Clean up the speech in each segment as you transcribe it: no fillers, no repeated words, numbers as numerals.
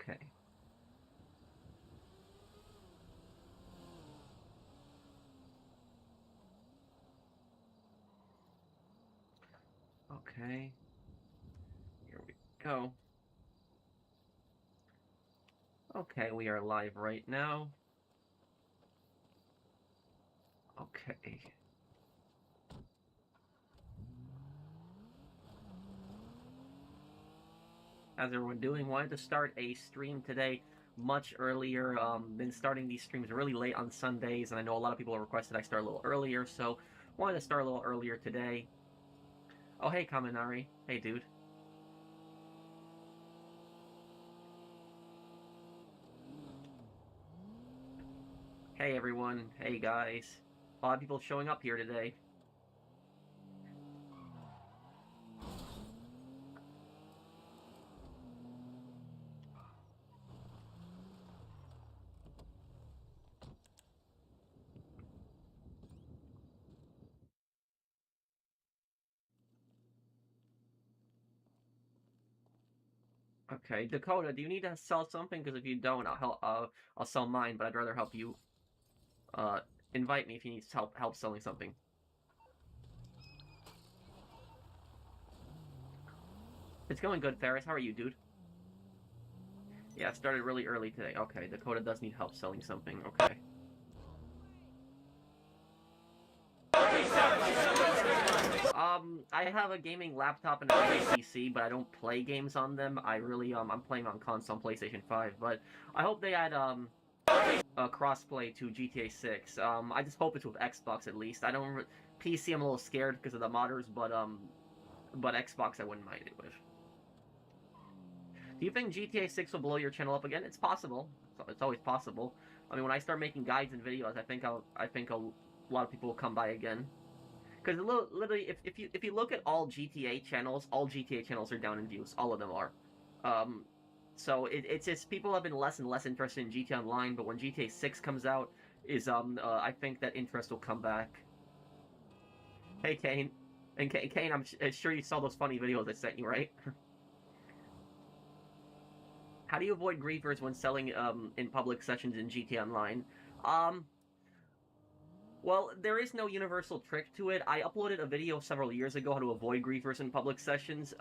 Okay. Okay. Here we go. Okay, we are live right now. Okay. How's everyone doing? Wanted to start a stream today much earlier. Been starting these streams really late on Sundays, and I know a lot of people have requested I start a little earlier, so wanted to start a little earlier today. Oh, hey, Kaminari. Hey, dude. Hey, everyone. Hey, guys. A lot of people showing up here today. Okay, Dakota, do you need to sell something? Because if you don't, I'll sell mine, but I'd rather help you. Invite me if you need help selling something. It's going good, Ferris. How are you, dude? Yeah, it started really early today. Okay, Dakota does need help selling something. Okay. I have a gaming laptop and a PC, but I don't play games on them. I'm playing on console PlayStation 5, but I hope they add, crossplay to GTA 6. I just hope it's with Xbox at least. I don't... PC, I'm a little scared because of the modders, but Xbox I wouldn't mind it with. Do you think GTA 6 will blow your channel up again? It's possible. It's always possible. I mean, when I start making guides and videos, I think a lot of people will come by again. Because literally, if you look at all GTA channels are down in views. All of them are. So it's just people have been less and less interested in GTA Online, but when GTA 6 comes out, I think that interest will come back. Hey, Kane. And Kane, I'm sure you saw those funny videos I sent you, right? How do you avoid griefers when selling in public sessions in GTA Online? Well, there is no universal trick to it. I uploaded a video several years ago how to avoid griefers in public sessions.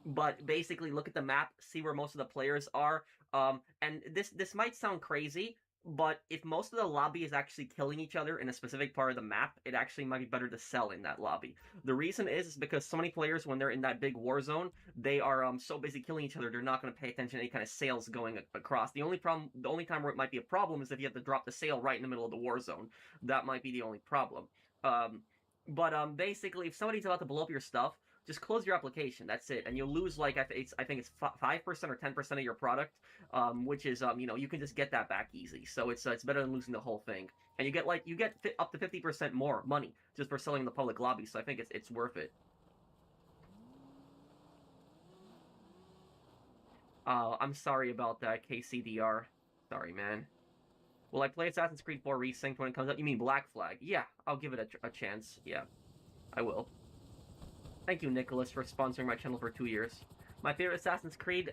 But basically, look at the map, see where most of the players are. And this might sound crazy, but if most of the lobby is actually killing each other in a specific part of the map, it actually might be better to sell in that lobby. The reason is because so many players, when they're in that big war zone, they are so busy killing each other, they're not going to pay attention to any kind of sales going across. The only time where it might be a problem is if you have to drop the sale right in the middle of the war zone. That might be the only problem. Basically, if somebody's about to blow up your stuff, just close your application. That's it, and you'll lose like I think it's 5% or 10% of your product, which is you can just get that back easy. So it's better than losing the whole thing, and you get up to 50% more money just for selling in the public lobby. So I think it's worth it. I'm sorry about that, KCDR. Sorry, man. Will I play Assassin's Creed 4 Resynced when it comes out? You mean Black Flag? Yeah, I'll give it a chance. Yeah, I will. Thank you, Nicholas, for sponsoring my channel for 2 years. My favorite Assassin's Creed,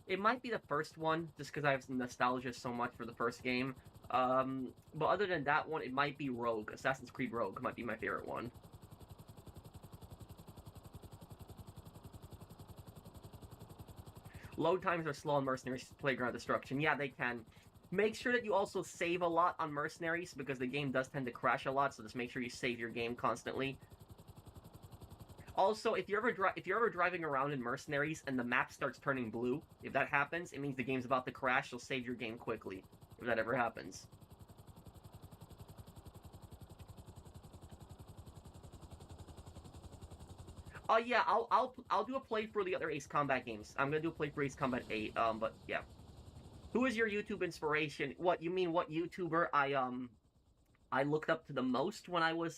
it might be the first one, just because I have nostalgia so much for the first game. But other than that one, it might be Rogue. Assassin's Creed Rogue might be my favorite one. Load times are slow on Mercenaries Playground Destruction. Yeah, they can. Make sure that you also save a lot on Mercenaries, because the game does tend to crash a lot, so just make sure you save your game constantly. Also, if you're ever driving around in Mercenaries and the map starts turning blue, if that happens, it means the game's about to crash, so save your game quickly, if that ever happens. Yeah, I'll do a playthrough of the other Ace Combat games. I'm gonna do a playthrough Ace Combat 8, but yeah. Who is your YouTube inspiration? What, you mean what YouTuber I looked up to the most when I was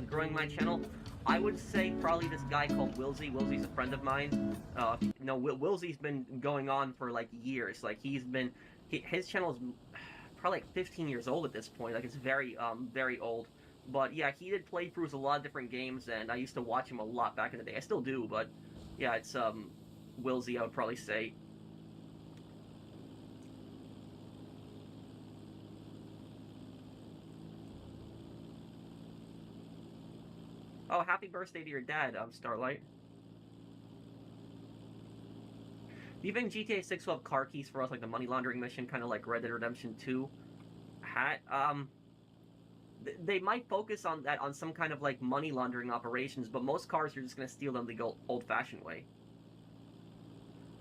growing my channel? I would say probably this guy called Wilsey. Wilsey's a friend of mine. Wilsey's been going on for like years. Like his channel is probably like 15 years old at this point. Like it's very old. But yeah, he did playthroughs a lot of different games, and I used to watch him a lot back in the day. I still do, but yeah, Willsy, I would probably say. Oh, happy birthday to your dad, Starlight. Do you think GTA 6 will have car keys for us, like the money laundering mission, kind of like Red Dead Redemption 2 had? They might focus on that on some kind of like money laundering operations, but most cars you're just gonna steal them the old-fashioned way.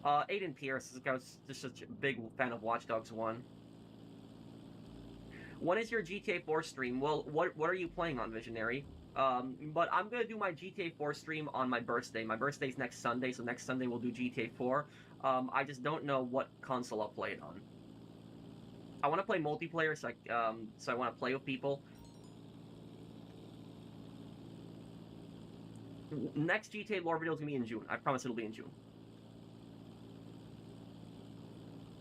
Aiden Pierce, this guy was just such a big fan of Watch Dogs 1. When is your GTA 4 stream? Well, what are you playing on, Visionary? But I'm gonna do my GTA 4 stream on my birthday. My birthday's next Sunday, so next Sunday we'll do GTA 4. I just don't know what console I'll play it on. I want to play multiplayer, so I want to play with people. Next GTA lore video is gonna be in June. I promise it'll be in June.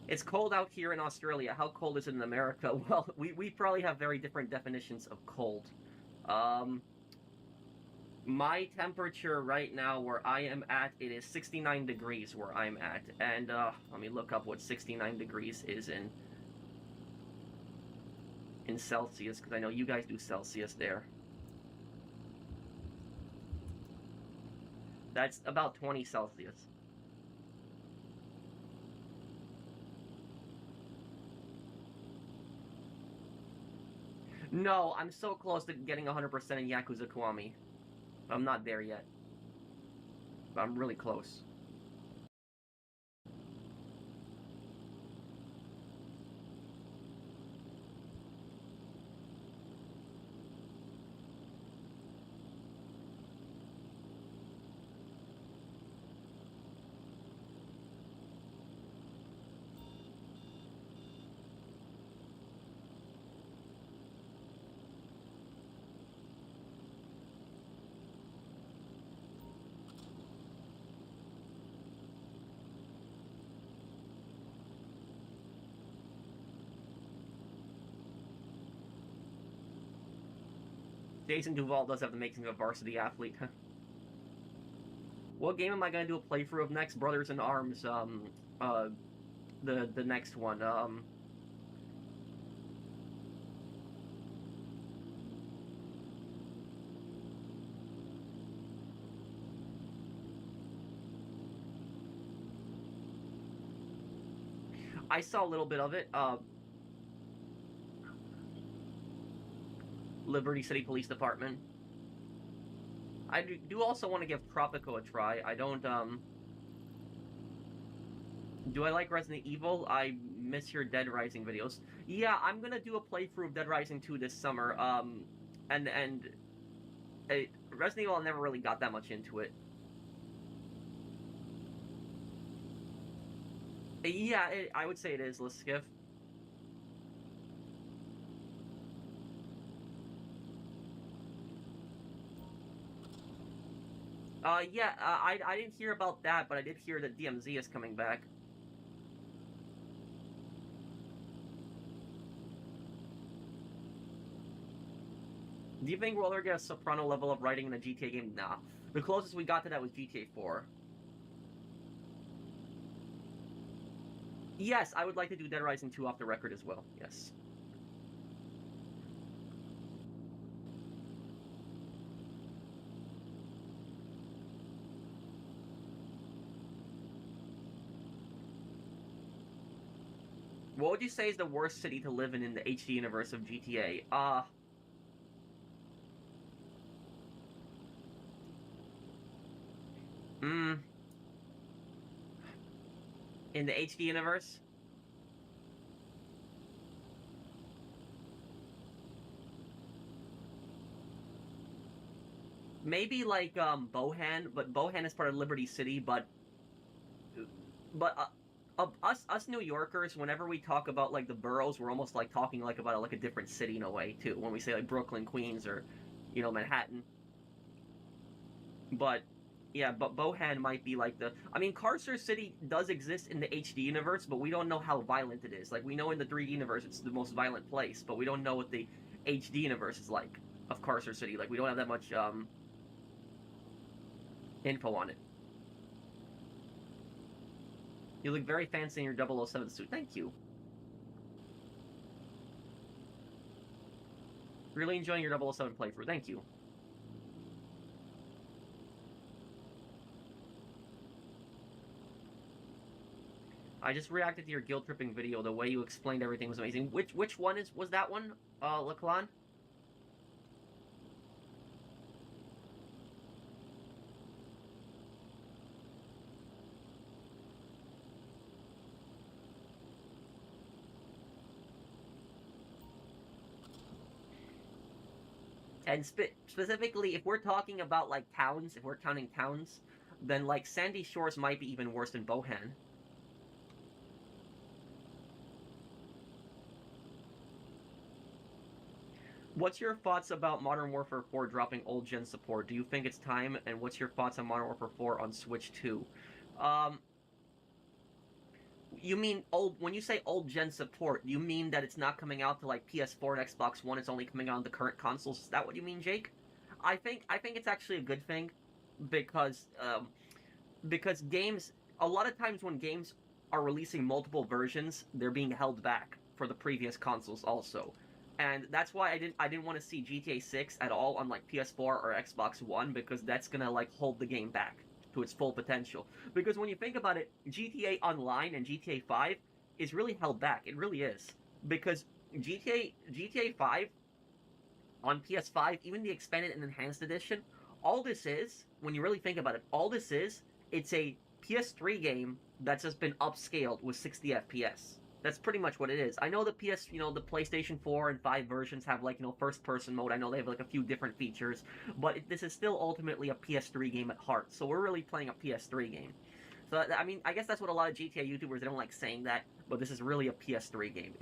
It's cold out here in Australia. How cold is it in America? Well, we probably have very different definitions of cold. My temperature right now where I am at, it is 69 degrees where I'm at. And let me look up what 69 degrees is in Celsius, because I know you guys do Celsius there. That's about 20 Celsius. No, I'm so close to getting 100% in Yakuza Kiwami. I'm not there yet. But I'm really close. Jason Duval does have the makings of a varsity athlete. What game am I gonna do a playthrough of next? Brothers in Arms, the next one, I saw a little bit of it, Liberty City Police Department. I do also want to give Tropico a try. I don't, do I like Resident Evil? I miss your Dead Rising videos. Yeah, I'm gonna do a playthrough of Dead Rising 2 this summer, Resident Evil, I never really got that much into it. Yeah, I would say it is, Liskiff. Yeah, I didn't hear about that, but I did hear that DMZ is coming back. Do you think we'll ever get a Soprano level of writing in a GTA game? Nah. The closest we got to that was GTA 4. Yes, I would like to do Dead Rising 2 off the record as well, yes. What would you say is the worst city to live in the HD universe of GTA? In the HD universe? Maybe like, Bohan, but Bohan is part of Liberty City, but us New Yorkers, whenever we talk about like the boroughs, we're almost like talking like about like a different city in a way too. When we say like Brooklyn, Queens, or Manhattan. But yeah, but Bohan might be like the. I mean, Carcer City does exist in the HD universe, but we don't know how violent it is. Like we know in the 3D universe it's the most violent place, but we don't know what the HD universe is like of Carcer City. Like we don't have that much info on it. You look very fancy in your 007 suit. Thank you. Really enjoying your 007 playthrough. Thank you. I just reacted to your guilt tripping video. The way you explained everything was amazing. Which one was that one, Laclan? And specifically, if we're talking about like towns, if we're counting towns, then like Sandy Shores might be even worse than Bohan. What's your thoughts about Modern Warfare 4 dropping old gen support? Do you think it's time? And what's your thoughts on Modern Warfare 4 on Switch 2? Um, you mean old when you say old gen support, you mean that it's not coming out to like PS4 and Xbox One, it's only coming out on the current consoles? Is that what you mean, Jake? I think it's actually a good thing because because games a lot of times when games are releasing multiple versions, they're being held back for the previous consoles also. And that's why I didn't want to see GTA 6 at all on like PS4 or Xbox One, because that's going to like hold the game back to its full potential. Because when you think about it, GTA Online and GTA 5 is really held back. It really is. Because GTA 5 on PS5, even the expanded and enhanced edition, all this is, when you really think about it, all this is, it's a PS3 game that's just been upscaled with 60 FPS. That's pretty much what it is. I know the the PlayStation 4 and 5 versions have like, first person mode. I know they have like a few different features, but this is still ultimately a PS3 game at heart. So we're really playing a PS3 game. So I mean, I guess that's what a lot of GTA YouTubers, they don't like saying that, but this is really a PS3 game.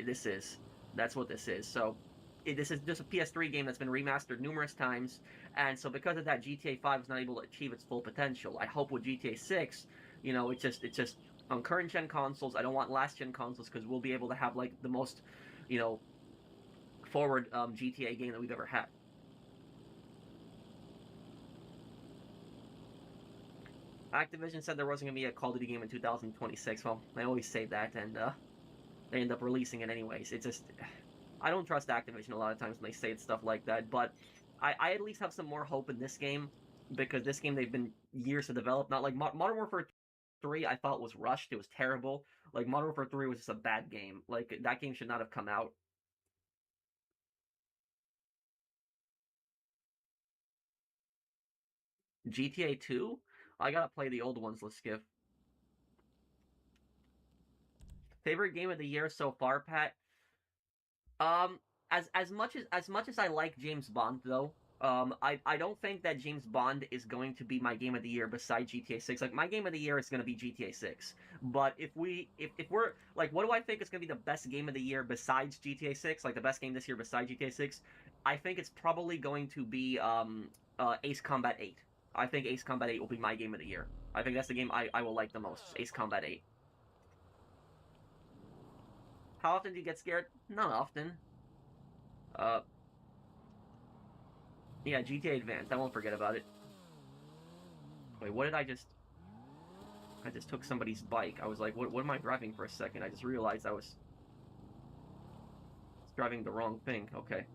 That's what this is. So this is just a PS3 game that's been remastered numerous times, and so because of that, GTA 5 is not able to achieve its full potential. I hope with GTA 6, it's just on current gen consoles. I don't want last gen consoles, because we'll be able to have like the most, you know, forward GTA game that we've ever had. Activision said there wasn't gonna be a Call of Duty game in 2026. Well, they always say that, and they end up releasing it anyways. It's just I don't trust Activision a lot of times when they say stuff like that, but I at least have some more hope in this game, because this game they've been years to develop. Not like Modern Warfare 3, I thought was rushed. It was terrible. Like Modern Warfare 3 was just a bad game. Like that game should not have come out. GTA 2, I gotta play the old ones. Let's skip. Favorite game of the year so far, Pat? Um, as much as I like James Bond, though, I don't think that James Bond is going to be my game of the year besides GTA 6. Like my game of the year is going to be GTA 6. But if we're like, what do I think is going to be the best game of the year besides GTA 6? Like the best game this year besides GTA 6? I think it's probably going to be Ace Combat 8. I think Ace Combat 8 will be my game of the year. I think that's the game I will like the most. Ace Combat 8. How often do you get scared? Not often. Uh, Yeah, GTA Advanced. I won't forget about it. Wait, what did I just... I just took somebody's bike. I was like, what am I driving for a second? I just realized I was driving the wrong thing. Okay.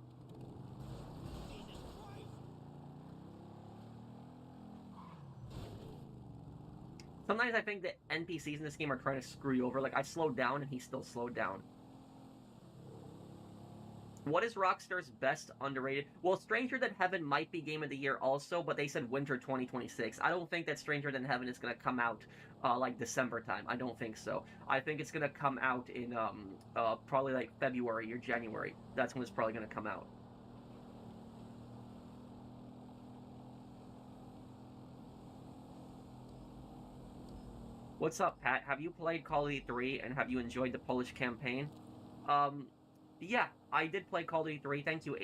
Sometimes I think that NPCs in this game are trying to screw you over. Like, I slowed down and he still slowed down. What is Rockstar's best underrated? Well, Stranger Than Heaven might be Game of the Year also, but they said winter 2026. I don't think that Stranger Than Heaven is going to come out like December time. I don't think so. I think it's going to come out in probably like February or January. That's when it's probably going to come out. What's up, Pat? Have you played Call of Duty 3 and have you enjoyed the Polish campaign? Um, yeah, I did play Call of Duty 3. Thank you,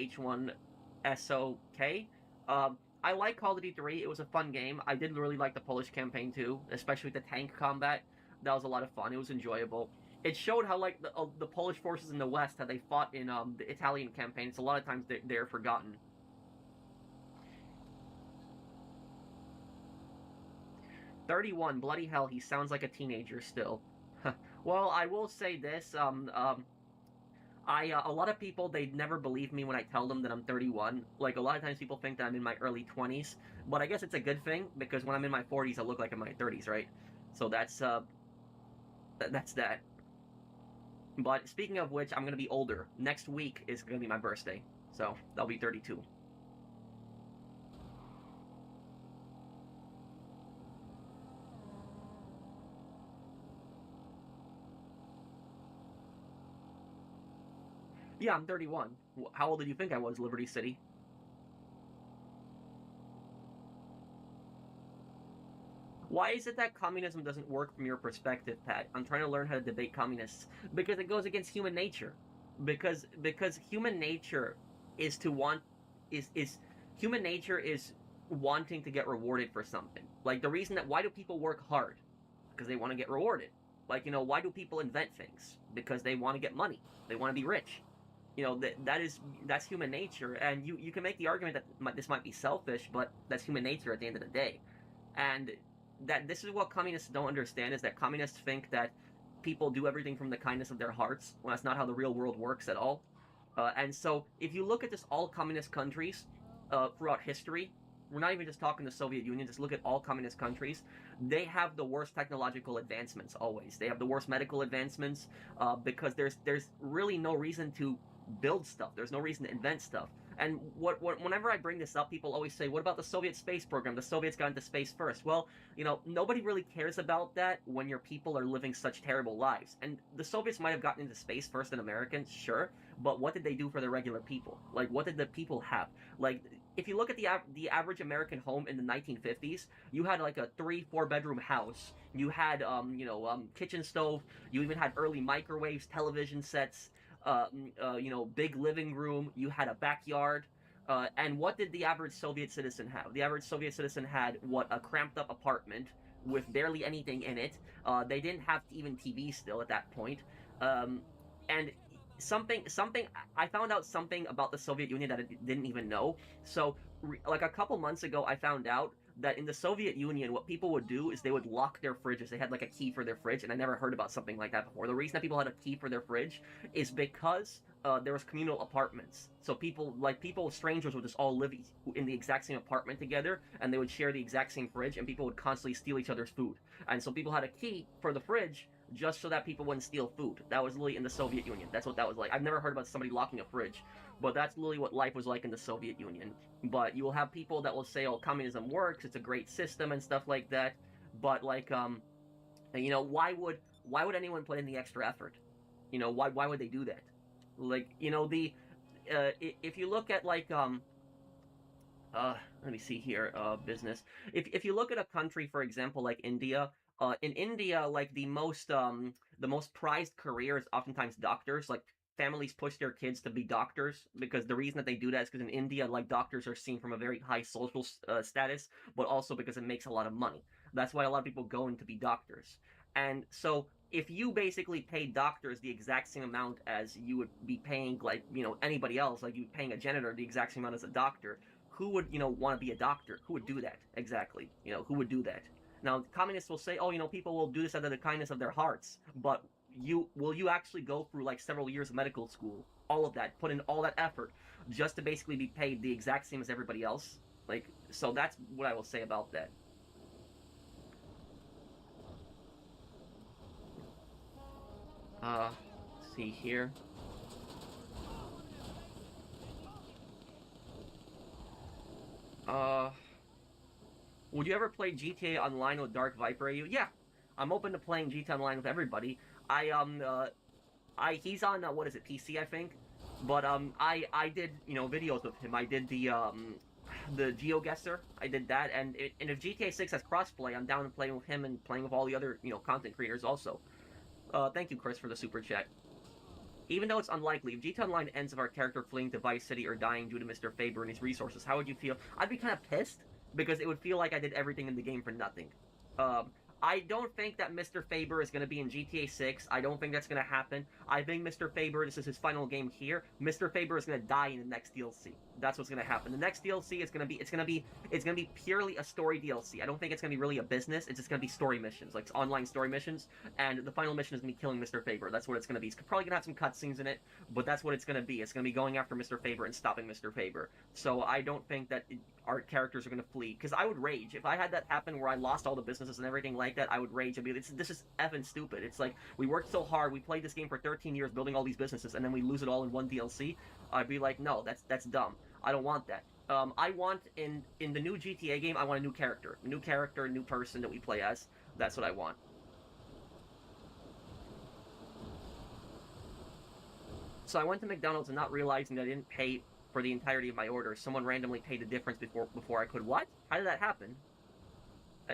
H1SOK. I like Call of Duty 3. It was a fun game. I did really like the Polish campaign too, especially with the tank combat. That was a lot of fun. It was enjoyable. It showed how like the Polish forces in the West, how they fought in the Italian campaigns. A lot of times they're forgotten. 31. Bloody hell, he sounds like a teenager still. Well, I will say this. A lot of people, they never believe me when I tell them that I'm 31. Like, a lot of times people think that I'm in my early 20s, but I guess it's a good thing because when I'm in my 40s, I look like I'm in my 30s, right? So that's that. But speaking of which, I'm gonna be older. Next week is gonna be my birthday, so I'll be 32. Yeah, I'm 31. How old did you think I was, Liberty City? Why is it that communism doesn't work from your perspective, Pat? I'm trying to learn how to debate communists because it goes against human nature. Because human nature is to want is human nature is wanting to get rewarded for something. Like the reason that why do people work hard? Because they want to get rewarded. Like, why do people invent things? Because they want to get money. They want to be rich. That's human nature, and you can make the argument that this might be selfish, but that's human nature at the end of the day. And that this is what communists don't understand, is that communists think that people do everything from the kindness of their hearts, when that's not how the real world works at all. And so if you look at just all communist countries throughout history, we're not even just talking the Soviet Union, just look at all communist countries, they have the worst technological advancements always. They have the worst medical advancements because there's really no reason to build stuff. There's no reason to invent stuff. And whenever I bring this up, people always say, "What about the Soviet space program? The Soviets got into space first." Well, nobody really cares about that when your people are living such terrible lives. And the Soviets might have gotten into space first than Americans, sure, but what did they do for the regular people? Like, what did the people have? Like, if you look at the average American home in the 1950s, you had like a 3-4 bedroom house. You had kitchen stove. You even had early microwaves, television sets. Big living room. You had a backyard. And what did the average Soviet citizen have? The average Soviet citizen had what, a cramped up apartment with barely anything in it. They didn't have even TV still at that point. And something I found out something about the Soviet Union that I didn't even know. So like a couple months ago, I found out that in the Soviet Union, what people would do is they would lock their fridges. They had like a key for their fridge, and I never heard about something like that before. The reason that people had a key for their fridge is because there was communal apartments. So strangers would just all live in the exact same apartment together, and they would share the exact same fridge, and people would constantly steal each other's food. And so people had a key for the fridge just so that people wouldn't steal food. That was literally in the Soviet Union. That's what that was like. I've never heard about somebody locking a fridge, but that's literally what life was like in the Soviet Union. But you will have people that will say, "Oh, communism works. It's a great system and stuff like that." But like, why would anyone put in the extra effort? Why would they do that? Like, the if you look at like let me see here, business. If you look at a country, for example, like India, in India, like the most prized career is oftentimes doctors. Like families push their kids to be doctors because the reason that they do that is because in India, like doctors are seen from a very high social status, but also because it makes a lot of money. That's why a lot of people go in to be doctors. And so if you basically pay doctors the exact same amount as you would be paying like anybody else, like you paying a janitor the exact same amount as a doctor, who would want to be a doctor? Who would do that exactly? Who would do that? Now communists will say, "Oh, people will do this out of the kindness of their hearts," but you actually go through like several years of medical school, all of that, put in all that effort just to basically be paid the exact same as everybody else? Like, so that's what I will say about that. Let's see here. Uh, would you ever play GTA Online with Dark Viper? AU? Yeah, I'm open to playing GTA Online with everybody. I he's on what is it, PC, I think. But I did videos with him. I did the GeoGuessr. I did that, and if GTA 6 has crossplay, I'm down to playing with him and playing with all the other content creators also. Thank you, Chris, for the super chat. Even though it's unlikely, if GTA Online ends with our character fleeing to Vice City or dying due to Mr. Faber and his resources, how would you feel? I'd be kind of pissed because it would feel like I did everything in the game for nothing. Um, I don't think that Mr. Faber is going to be in GTA 6. I don't think that's going to happen. I think Mr. Faber, this is his final game here. Mr. Faber is going to die in the next DLC. That's what's going to happen. The next DLC is going to be, it's going to be purely a story DLC. I don't think it's going to be really a business. It's just going to be story missions, like online story missions. And the final mission is going to be killing Mr. Faber. That's what it's going to be. It's probably going to have some cutscenes in it, but that's what it's going to be. It's going to be going after Mr. Faber and stopping Mr. Faber. So I don't think that our characters are going to flee, because I would rage if I had that happen where I lost all the businesses and everything like that. I would rage. I'd be, this is effing stupid. It's like, we worked so hard, we played this game for 13 years building all these businesses, and then we lose it all in one DLC. I'd be like, no, that's dumb. I don't want that. I want, in the new GTA game, I want a new character, new person that we play as. That's what I want. So I went to McDonald's and not realizing that I didn't pay for the entirety of my order. Someone randomly paid the difference before I could. What? How did that happen?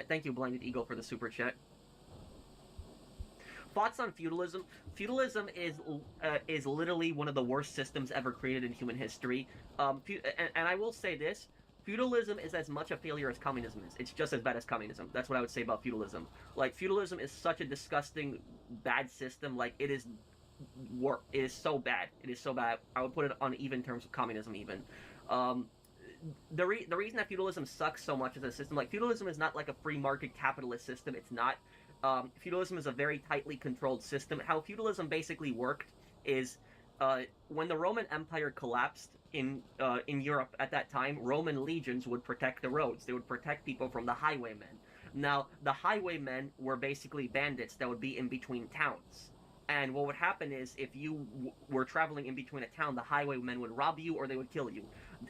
Thank you, Blinded Eagle, for the super chat. Thoughts on feudalism? Feudalism is literally one of the worst systems ever created in human history. And I will say this: feudalism is as much a failure as communism is. It's just as bad as communism. That's what I would say about feudalism. Like, feudalism is such a disgusting, bad system. Like, it is so bad. It is so bad. I would put it on even terms with communism, even. The reason that feudalism sucks so much as a system, like, feudalism is not like a free market capitalist system. It's not. Feudalism is a very tightly controlled system. How feudalism basically worked is, when the Roman Empire collapsed in Europe at that time, Roman legions would protect the roads. They would protect people from the highwaymen. Now, the highwaymen were basically bandits that would be in between towns. And what would happen is, if you were traveling in between a town, the highwaymen would rob you or they would kill you.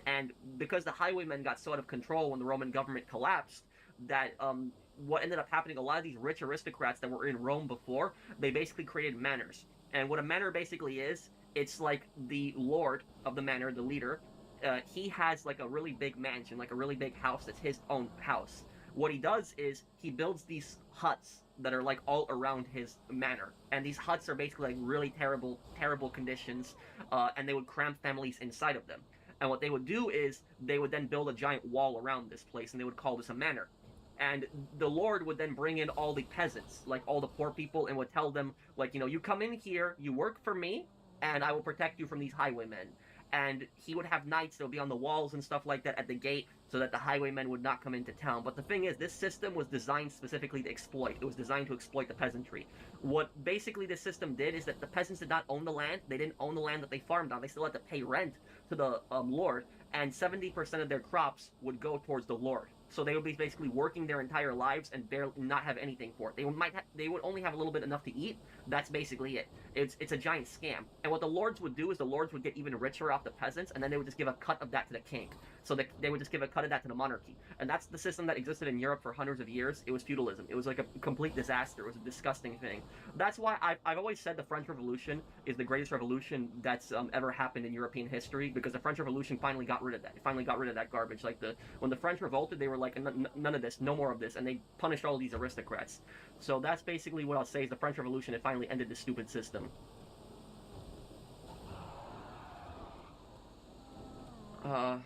And because the highwaymen got so out of control when the Roman government collapsed, that what ended up happening, a lot of these rich aristocrats that were in Rome before, they basically created manors. And what a manor basically is, it's like the lord of the manor, the leader, he has like a really big mansion, like a really big house that's his own house. What he does is, he builds these huts that are like all around his manor, and these huts are basically like really terrible conditions, and they would cramp families inside of them. And what they would do is, they would then build a giant wall around this place, and they would call this a manor. And the lord would then bring in all the peasants, like all the poor people, and would tell them, like, you come in here, you work for me, and I will protect you from these highwaymen. And he would have knights that would be on the walls and stuff like that at the gate, so that the highwaymen would not come into town. But the thing is, this system was designed specifically to exploit. It was designed to exploit the peasantry. What basically this system did is that the peasants did not own the land. They didn't own the land that they farmed on. They still had to pay rent to the lord, and 70% of their crops would go towards the lord. So they would be basically working their entire lives and barely not have anything for it. They would only have a little bit enough to eat. That's basically it. It's a giant scam. And what the lords would do is, the lords would get even richer off the peasants, and then they would just give a cut of that to the king. So they would just give a cut of that to the monarchy. And that's the system that existed in Europe for hundreds of years. It was feudalism. It was like a complete disaster. It was a disgusting thing. That's why I've always said the French Revolution is the greatest revolution that's ever happened in European history, because the French Revolution finally got rid of that. It finally got rid of that garbage. Like, when the French revolted, they were like, none of this, no more of this, and they punished all these aristocrats. So that's basically what I'll say is the French Revolution. It finally ended this stupid system. Are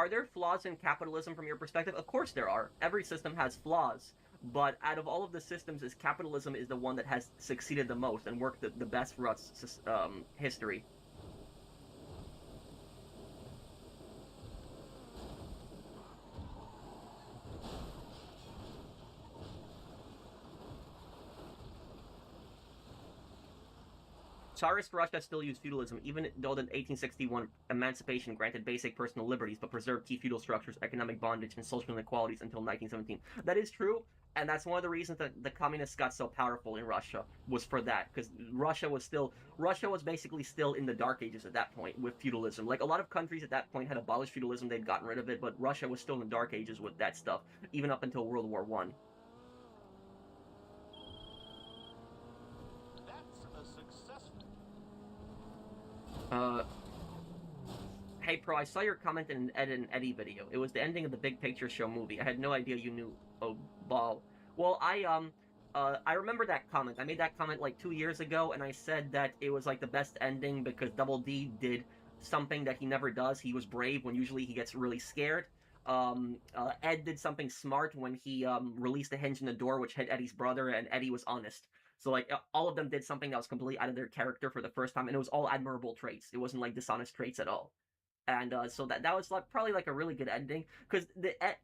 there flaws in capitalism from your perspective? Of course there are. Every system has flaws. But out of all of the systems, capitalism is the one that has succeeded the most and worked the best throughout history. Tsarist Russia still used feudalism, even though the 1861 emancipation granted basic personal liberties, but preserved key feudal structures, economic bondage, and social inequalities until 1917. That is true, and that's one of the reasons that the communists got so powerful in Russia, was for that, because Russia was basically still in the Dark Ages at that point with feudalism. Like, a lot of countries at that point had abolished feudalism, they'd gotten rid of it, but Russia was still in the Dark Ages with that stuff, even up until World War I. Hey Pro, I saw your comment in an Ed and Eddie video. It was the ending of the Big Picture Show movie. I had no idea you knew. Oh, ball. Well, I remember that comment. I made that comment like 2 years ago, and I said that it was like the best ending because Double D did something that he never does. He was brave when usually he gets really scared. Ed did something smart when he released a hinge in the door, which hit Eddie's brother, and Eddie was honest. So like all of them did something that was completely out of their character for the first time, and it was all admirable traits. It wasn't like dishonest traits at all. And so that was like probably like a really good ending because Ed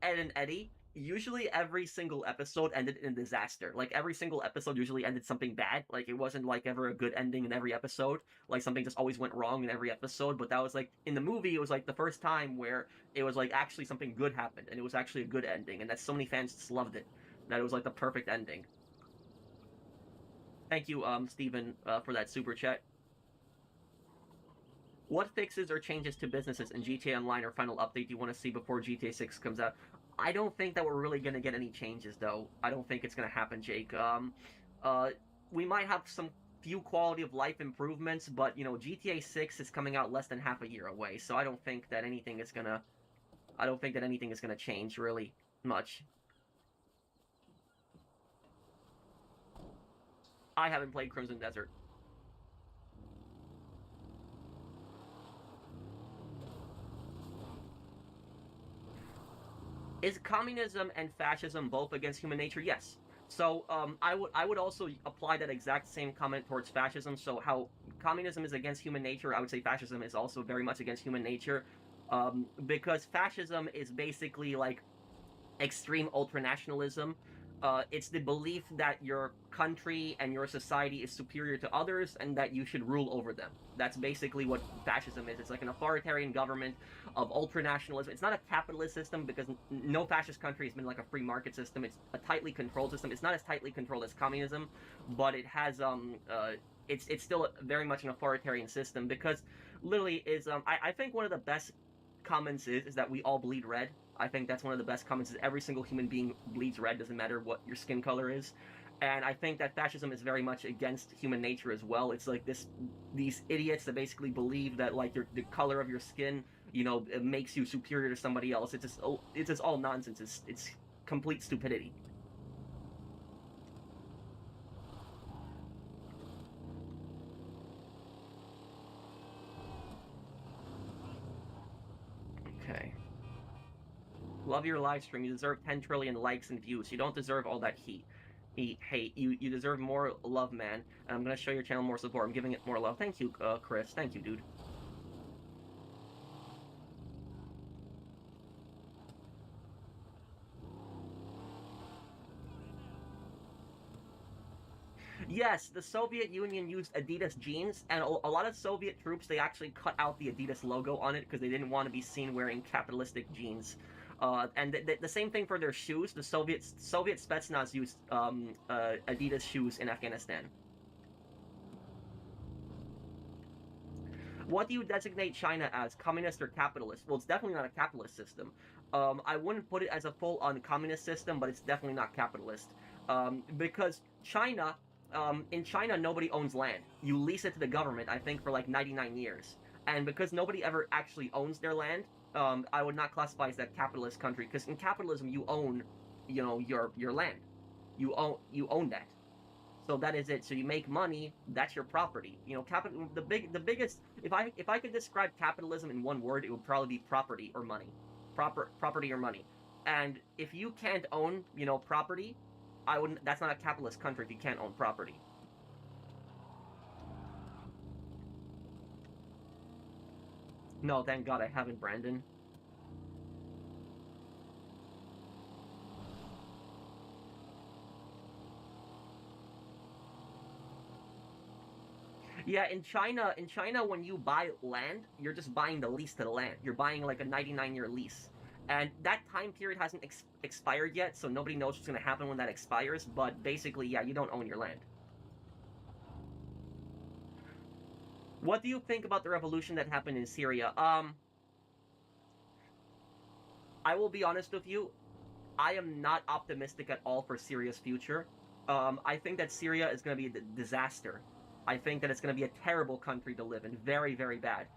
and Eddie usually every single episode ended in a disaster. Like every single episode usually ended something bad. Like it wasn't like ever a good ending in every episode. Like something just always went wrong in every episode. But that was like in the movie, it was like the first time where it was like actually something good happened and it was actually a good ending, and that so many fans just loved it. That it was like the perfect ending. Thank you, Steven, for that super chat. What fixes or changes to businesses in GTA Online or final update do you want to see before GTA 6 comes out? I don't think that we're really going to get any changes, though. I don't think it's going to happen, Jake. Uh, we might have some few quality of life improvements, but, you know, GTA 6 is coming out less than half a year away, so I don't think that anything is going to... I don't think that anything is going to change, really, much. I haven't played Crimson Desert. Is communism and fascism both against human nature? Yes. So I would also apply that exact same comment towards fascism. So how communism is against human nature, I would say fascism is also very much against human nature, because fascism is basically like extreme ultranationalism. It's the belief that your country and your society is superior to others and that you should rule over them. That's basically what fascism is. It's like an authoritarian government of ultranationalism. It's not a capitalist system because no fascist country has been like a free market system. It's a tightly controlled system. It's not as tightly controlled as communism, but it has it's still very much an authoritarian system because literally is I think one of the best comments is that we all bleed red. I think that's one of the best comments is every single human being bleeds red, doesn't matter what your skin color is. And I think that fascism is very much against human nature as well. It's like these idiots that basically believe that like the color of your skin, you know, it makes you superior to somebody else. It's just all nonsense. It's complete stupidity. Okay. Love your live stream. You deserve 10 trillion likes and views. You don't deserve all that hate. You deserve more love, man. And I'm gonna show your channel more support. I'm giving it more love. Thank you, Chris. Thank you, dude. Yes, the Soviet Union used Adidas jeans, and a lot of Soviet troops they actually cut out the Adidas logo on it because they didn't want to be seen wearing capitalistic jeans. And the same thing for their shoes. The Soviet Spetsnaz used Adidas shoes in Afghanistan. What do you designate China as, communist or capitalist? Well, it's definitely not a capitalist system. I wouldn't put it as a full-on communist system, but it's definitely not capitalist. Because China, in China, nobody owns land. You lease it to the government, I think, for like 99 years. And because nobody ever actually owns their land, I would not classify as a capitalist country. Because in capitalism, you own, you know, your land. You own that. So that is it. So you make money. That's your property. You know, capital. The biggest. If I could describe capitalism in one word, it would probably be property or money. Property or money. And if you can't own, you know, property, I wouldn't. That's not a capitalist country if you can't own property. No, thank God I haven't, Brandon. Yeah, in China, when you buy land, you're just buying the lease to the land. You're buying like a 99-year lease, and that time period hasn't expired yet, so nobody knows what's going to happen when that expires. But basically, yeah, you don't own your land. What do you think about the revolution that happened in Syria? I will be honest with you. I am not optimistic at all for Syria's future. I think that Syria is going to be a disaster. I think that it's going to be a terrible country to live in, very, very bad.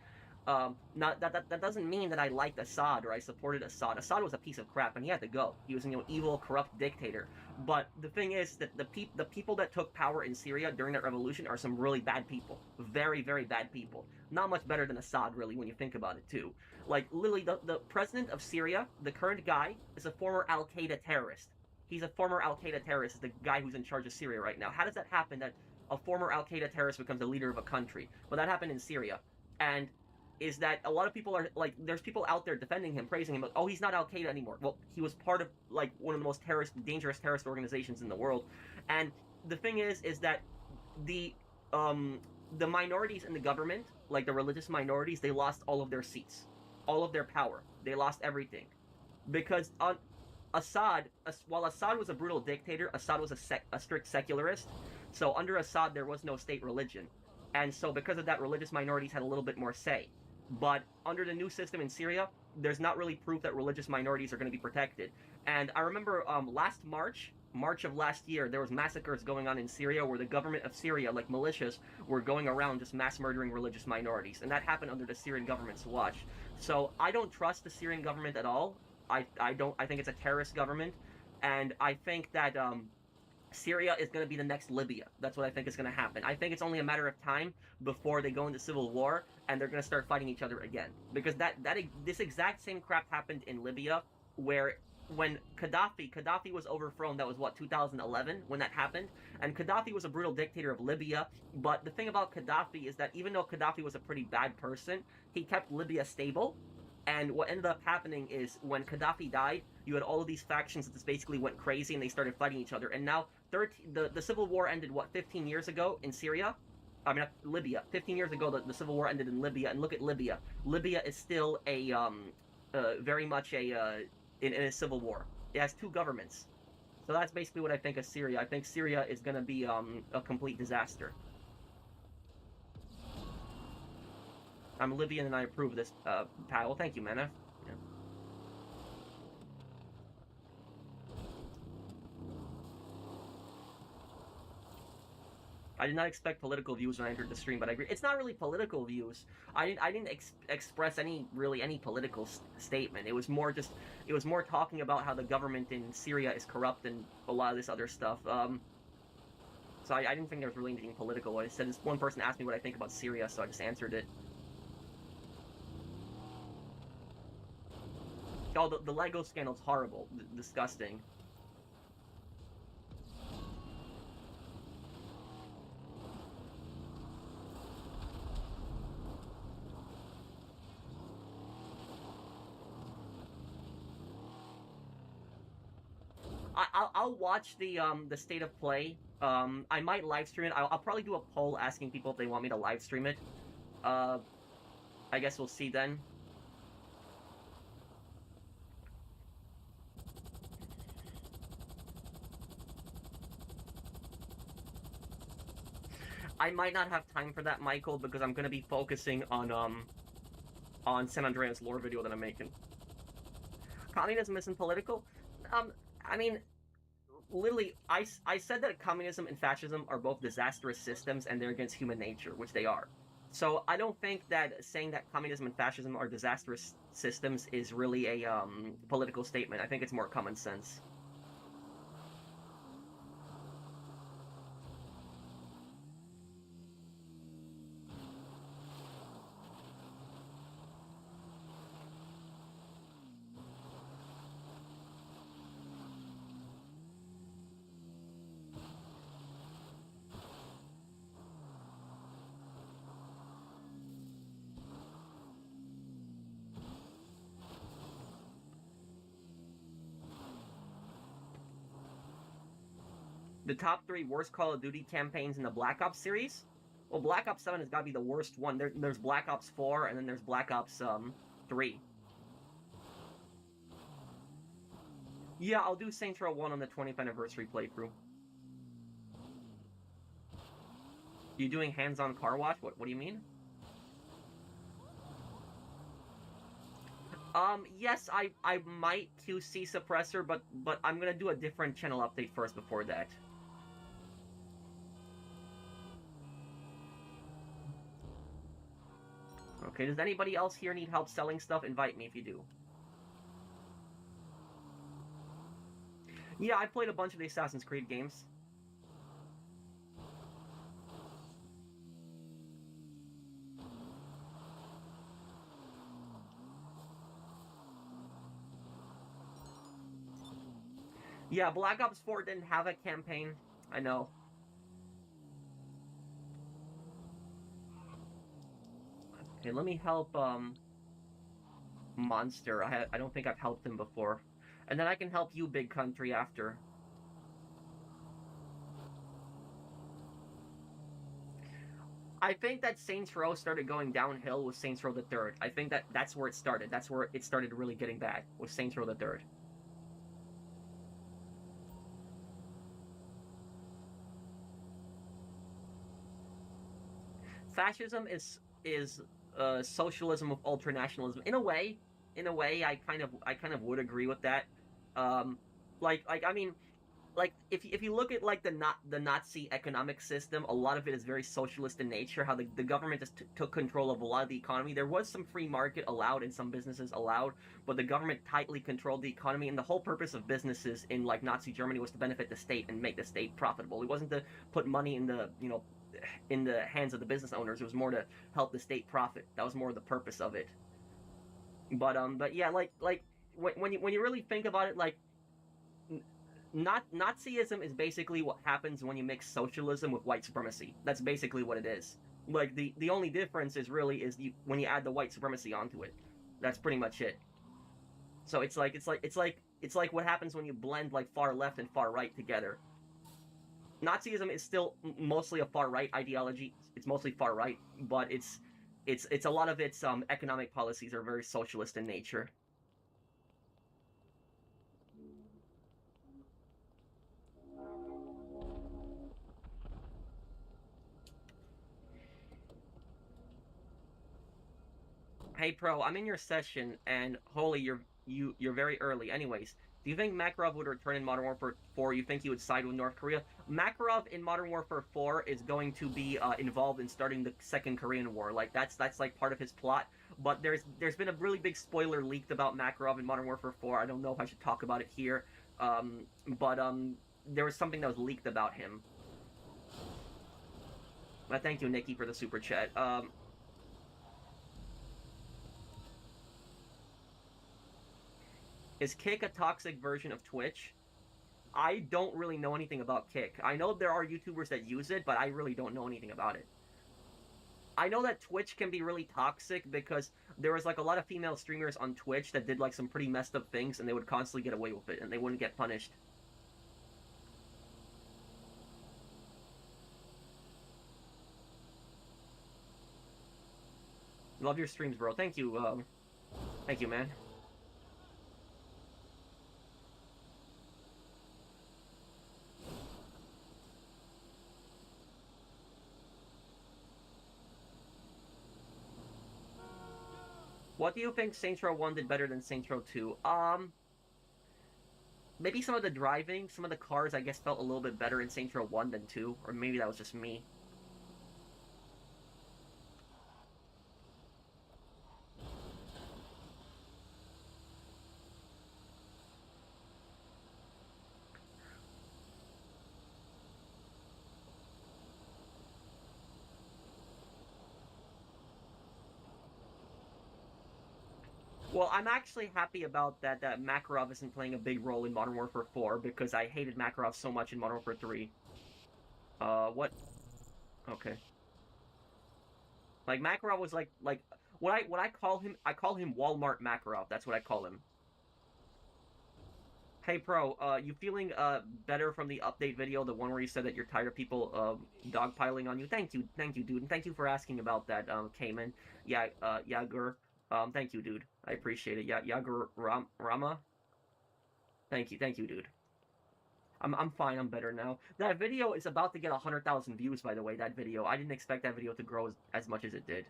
Not that doesn't mean that I liked Assad or I supported Assad. Assad was a piece of crap, and he had to go. He was an evil, corrupt dictator. But the thing is that the people that took power in Syria during that revolution are some really bad people, very very bad people. Not much better than Assad, really, when you think about it too. Like literally, the president of Syria, the current guy, is a former Al Qaeda terrorist. He's a former Al Qaeda terrorist. Is the guy who's in charge of Syria right now. How does that happen? That a former Al Qaeda terrorist becomes the leader of a country? Well, that happened in Syria, and is that a lot of people are like, there's people out there defending him, praising him, like, oh, he's not Al Qaeda anymore. Well, he was part of like one of the most dangerous terrorist organizations in the world. And the thing is that the minorities in the government, like the religious minorities, they lost all of their seats, all of their power. They lost everything because on Assad, while Assad was a brutal dictator, Assad was a strict secularist. So under Assad, there was no state religion, and so because of that, religious minorities had a little bit more say. But under the new system in Syria, there's not really proof that religious minorities are going to be protected. And I remember last March of last year, there was massacres going on in Syria where the government of Syria, like militias, were going around just mass murdering religious minorities. And that happened under the Syrian government's watch. So I don't trust the Syrian government at all. I think it's a terrorist government. And I think that Syria is going to be the next Libya. That's what I think is going to happen. I think it's only a matter of time before they go into civil war and they're going to start fighting each other again. Because this exact same crap happened in Libya, where when Gaddafi was overthrown. That was what, 2011 when that happened. And Gaddafi was a brutal dictator of Libya. But the thing about Gaddafi is that even though Gaddafi was a pretty bad person, he kept Libya stable. And what ended up happening is when Gaddafi died, you had all of these factions that just basically went crazy and they started fighting each other. And now the civil war ended, what, 15 years ago in Syria? I mean, Libya. 15 years ago, the civil war ended in Libya. And look at Libya. Libya is still very much in a civil war. It has two governments. So that's basically what I think of Syria. I think Syria is going to be a complete disaster. I'm Libyan and I approve this, Pat. Well, thank you, man. Yeah. I did not expect political views when I entered the stream, but I agree. It's not really political views. I didn't express any political statement. It was more talking about how the government in Syria is corrupt and a lot of this other stuff. So I didn't think there was really anything political. I said this one person asked me what I think about Syria, so I just answered it. Oh, the Lego scandal's horrible, disgusting. I'll watch the state of play. I might live stream it. I'll probably do a poll asking people if they want me to live stream it. I guess we'll see then. I might not have time for that, Michael, because I'm gonna be focusing on San Andreas lore video that I'm making. Communism isn't political. I mean, literally, I said that communism and fascism are both disastrous systems and they're against human nature, which they are. So I don't think that saying that communism and fascism are disastrous systems is really a political statement. I think it's more common sense. The top 3 worst Call of Duty campaigns in the Black Ops series? Well, Black Ops 7 has got to be the worst one. There's Black Ops 4, and then there's Black Ops 3. Yeah, I'll do Saints Row 1 on the 20th anniversary playthrough. You doing hands-on car wash? What do you mean? Yes, I might QC Suppressor, but I'm gonna do a different channel update first before that. Okay, does anybody else here need help selling stuff? Invite me if you do. Yeah, I played a bunch of the Assassin's Creed games. Yeah, Black Ops 4 didn't have a campaign. I know. Okay, let me help, Monster. I don't think I've helped him before. And then I can help you, Big Country, after. I think that Saints Row started going downhill with Saints Row the Third. I think that's where it started. That's where it started really getting bad, with Saints Row the Third. Fascism is socialism with ultranationalism. In a way, I kind of would agree with that. Um, I mean, like if you look at like the Nazi economic system, a lot of it is very socialist in nature. How the government just took control of a lot of the economy. There was some free market allowed and some businesses allowed, but the government tightly controlled the economy. And the whole purpose of businesses in like Nazi Germany was to benefit the state and make the state profitable. It wasn't to put money in the in the hands of the business owners. It was more to help the state profit. That was more the purpose of it. But yeah, like when you really think about it, like not Nazism is basically what happens when you mix socialism with white supremacy. That's basically what it is. Like the only difference is really is when you add the white supremacy onto it. That's pretty much it. So it's like what happens when you blend like far left and far right together. Nazism is still mostly a far right ideology. It's mostly far right, but it's a lot of its economic policies are very socialist in nature. Hey Pro, I'm in your session, and holy, you're very early. Anyways, do you think Makarov would return in Modern Warfare 4? You think he would side with North Korea? Makarov in Modern Warfare 4 is going to be involved in starting the Second Korean War. Like that's like part of his plot. But there's been a really big spoiler leaked about Makarov in Modern Warfare 4. I don't know if I should talk about it here. But there was something that was leaked about him. But thank you, Nikki, for the super chat. Is Kick a toxic version of Twitch? I don't really know anything about Kick. I know there are YouTubers that use it, but I really don't know anything about it. I know that Twitch can be really toxic because there was like a lot of female streamers on Twitch that did like some pretty messed up things and they would constantly get away with it and they wouldn't get punished. Love your streams, bro. Thank you, thank you, man. What do you think Saints Row 1 did better than Saints Row 2? Maybe some of the driving, some of the cars, I guess, felt a little bit better in Saints Row 1 than 2, or maybe that was just me. Well, I'm actually happy about that Makarov isn't playing a big role in Modern Warfare 4 because I hated Makarov so much in Modern Warfare 3. What? Okay. Like Makarov was like what I call him, I call him Walmart Makarov. That's what I call him. Hey Pro, you feeling better from the update video, the one where you said that you're tired of people dogpiling on you? Thank you, dude, and thank you for asking about that, Cayman. Yeah, Yagur. Thank you, dude. I appreciate it. Yeah, Yagur Rama. Thank you, dude. I'm fine. I'm better now. That video is about to get 100,000 views, by the way. That video. I didn't expect that video to grow as much as it did.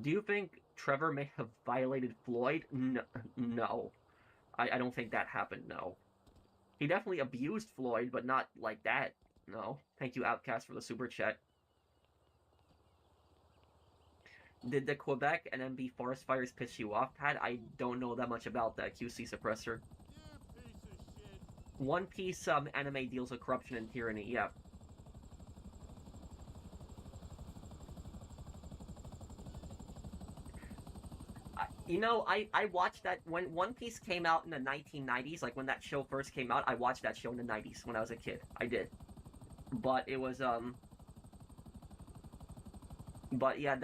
Do you think Trevor may have violated Floyd? No. I don't think that happened, no. He definitely abused Floyd, but not like that, no. Thank you, Outcast, for the super chat. Did the Quebec and MB forest fires piss you off, Pat? I don't know that much about that QC suppressor. One Piece anime deals with corruption and tyranny. Yeah. I watched that when One Piece came out in the 1990s, like when that show first came out. I watched that show in the 90s when I was a kid. I did, but it was but yeah,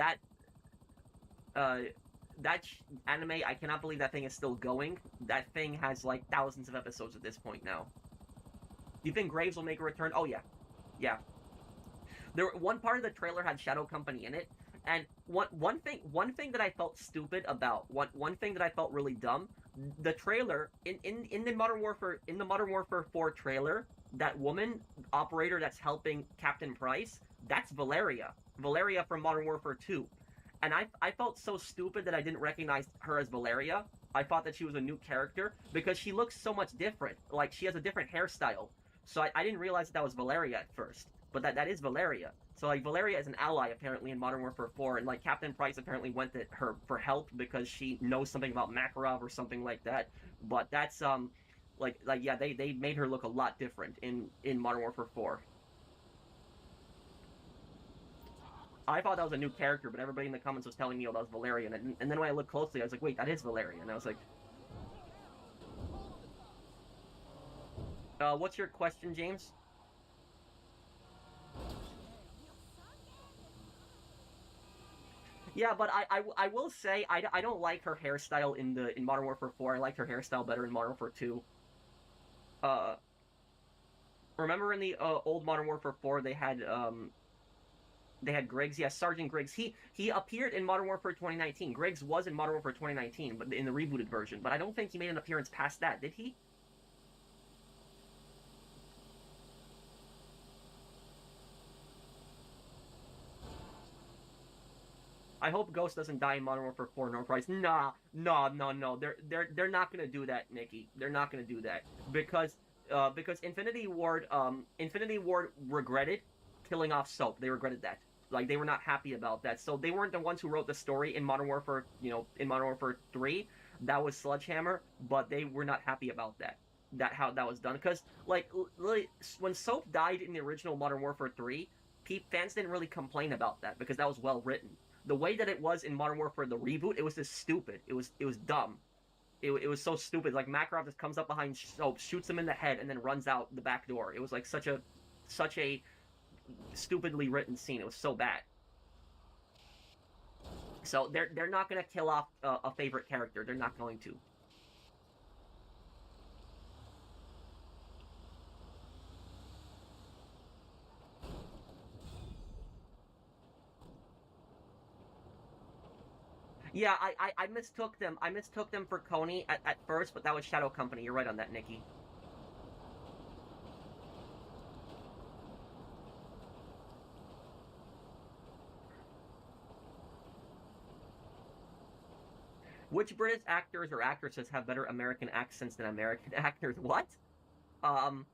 uh, that anime. I cannot believe that thing is still going. That thing has like thousands of episodes at this point now. Do you think Graves will make a return? Oh yeah, yeah. One part of the trailer had Shadow Company in it, and one thing that I felt stupid about, one thing that I felt really dumb, the trailer in the Modern Warfare 4 trailer, that woman operator that's helping Captain Price, that's Valeria from Modern Warfare 2, and I felt so stupid that I didn't recognize her as Valeria. I thought that she was a new character because she looks so much different. Like she has a different hairstyle, so I didn't realize that was Valeria at first, but that is Valeria. So like Valeria is an ally apparently in Modern Warfare 4, and like Captain Price apparently went to her for help because she knows something about Makarov or something like that. But that's like yeah, they made her look a lot different in Modern Warfare 4. I thought that was a new character, but everybody in the comments was telling me, oh, that was Valeria. And then when I looked closely, I was like, wait, that is Valeria. And I was like, what's your question, James? Yeah, but I will say I don't like her hairstyle in Modern Warfare 4. I liked her hairstyle better in Modern Warfare 2. Uh, Remember in the old Modern Warfare 4 they had Griggs. Yes, Sergeant Griggs. He appeared in Modern Warfare 2019. Griggs was in Modern Warfare 2019, but in the rebooted version. But I don't think he made an appearance past that. Did he? I hope Ghost doesn't die in Modern Warfare 4. No price. Nah, no, no, no. They're not gonna do that, Nikki. They're not gonna do that because Infinity Ward regretted killing off Soap. They regretted that. Like they were not happy about that. So they weren't the ones who wrote the story in Modern Warfare. In Modern Warfare 3, that was Sledgehammer, but they were not happy about that. That how that was done because when Soap died in the original Modern Warfare 3, fans didn't really complain about that because that was well written. The way that it was in Modern Warfare the reboot, it was just stupid. It was dumb. It was so stupid. Like Makarov just comes up behind Soap, shoots him in the head, and then runs out the back door. It was like such a stupidly written scene. It was so bad. So they're not gonna kill off a favorite character. They're not going to. Yeah, I mistook them. I mistook them for Coney at first, but that was Shadow Company. You're right on that, Nikki. Which British actors or actresses have better American accents than American actors? What? Um.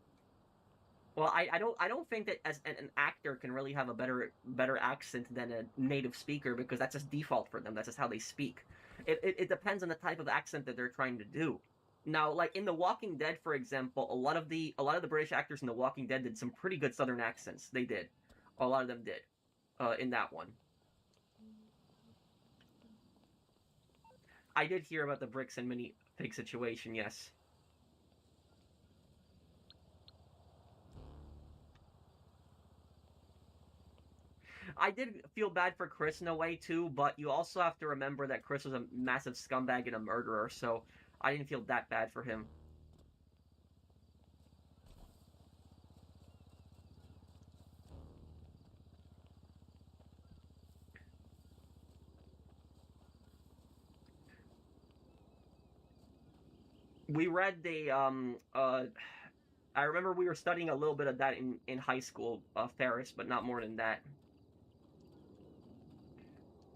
Well, I don't think that as an actor can really have a better accent than a native speaker because that's just default for them. That's just how they speak. It depends on the type of accent that they're trying to do. Now, like in The Walking Dead, for example, a lot of the British actors in The Walking Dead did some pretty good Southern accents. They did, a lot of them did, in that one. I did hear about the bricks and mini pig situation. Yes, I did feel bad for Chris in a way too, but you also have to remember that Chris was a massive scumbag and a murderer, so I didn't feel that bad for him. We read the I remember we were studying a little bit of that in high school, Ferris, but not more than that.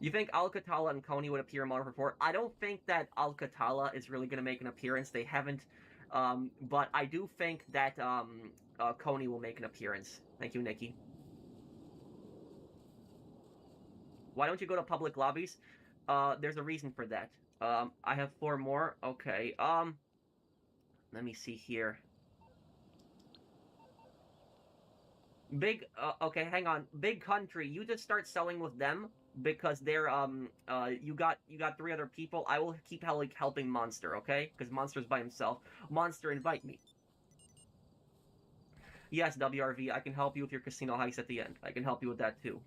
You think Alcatala and Coney would appear in Modern Warfare 4? I don't think that Alcatala is really going to make an appearance. They haven't, but I do think that Coney will make an appearance. Thank you, Nikki. Why don't you go to public lobbies? There's a reason for that. I have 4 more. Okay. Let me see here. Big. Okay, hang on. Big country. You just start selling with them because they're you got 3 other people. I will keep helping Monster. Okay, because Monster's by himself. Monster, invite me. Yes, WRV. I can help you with your casino heist at the end. I can help you with that too.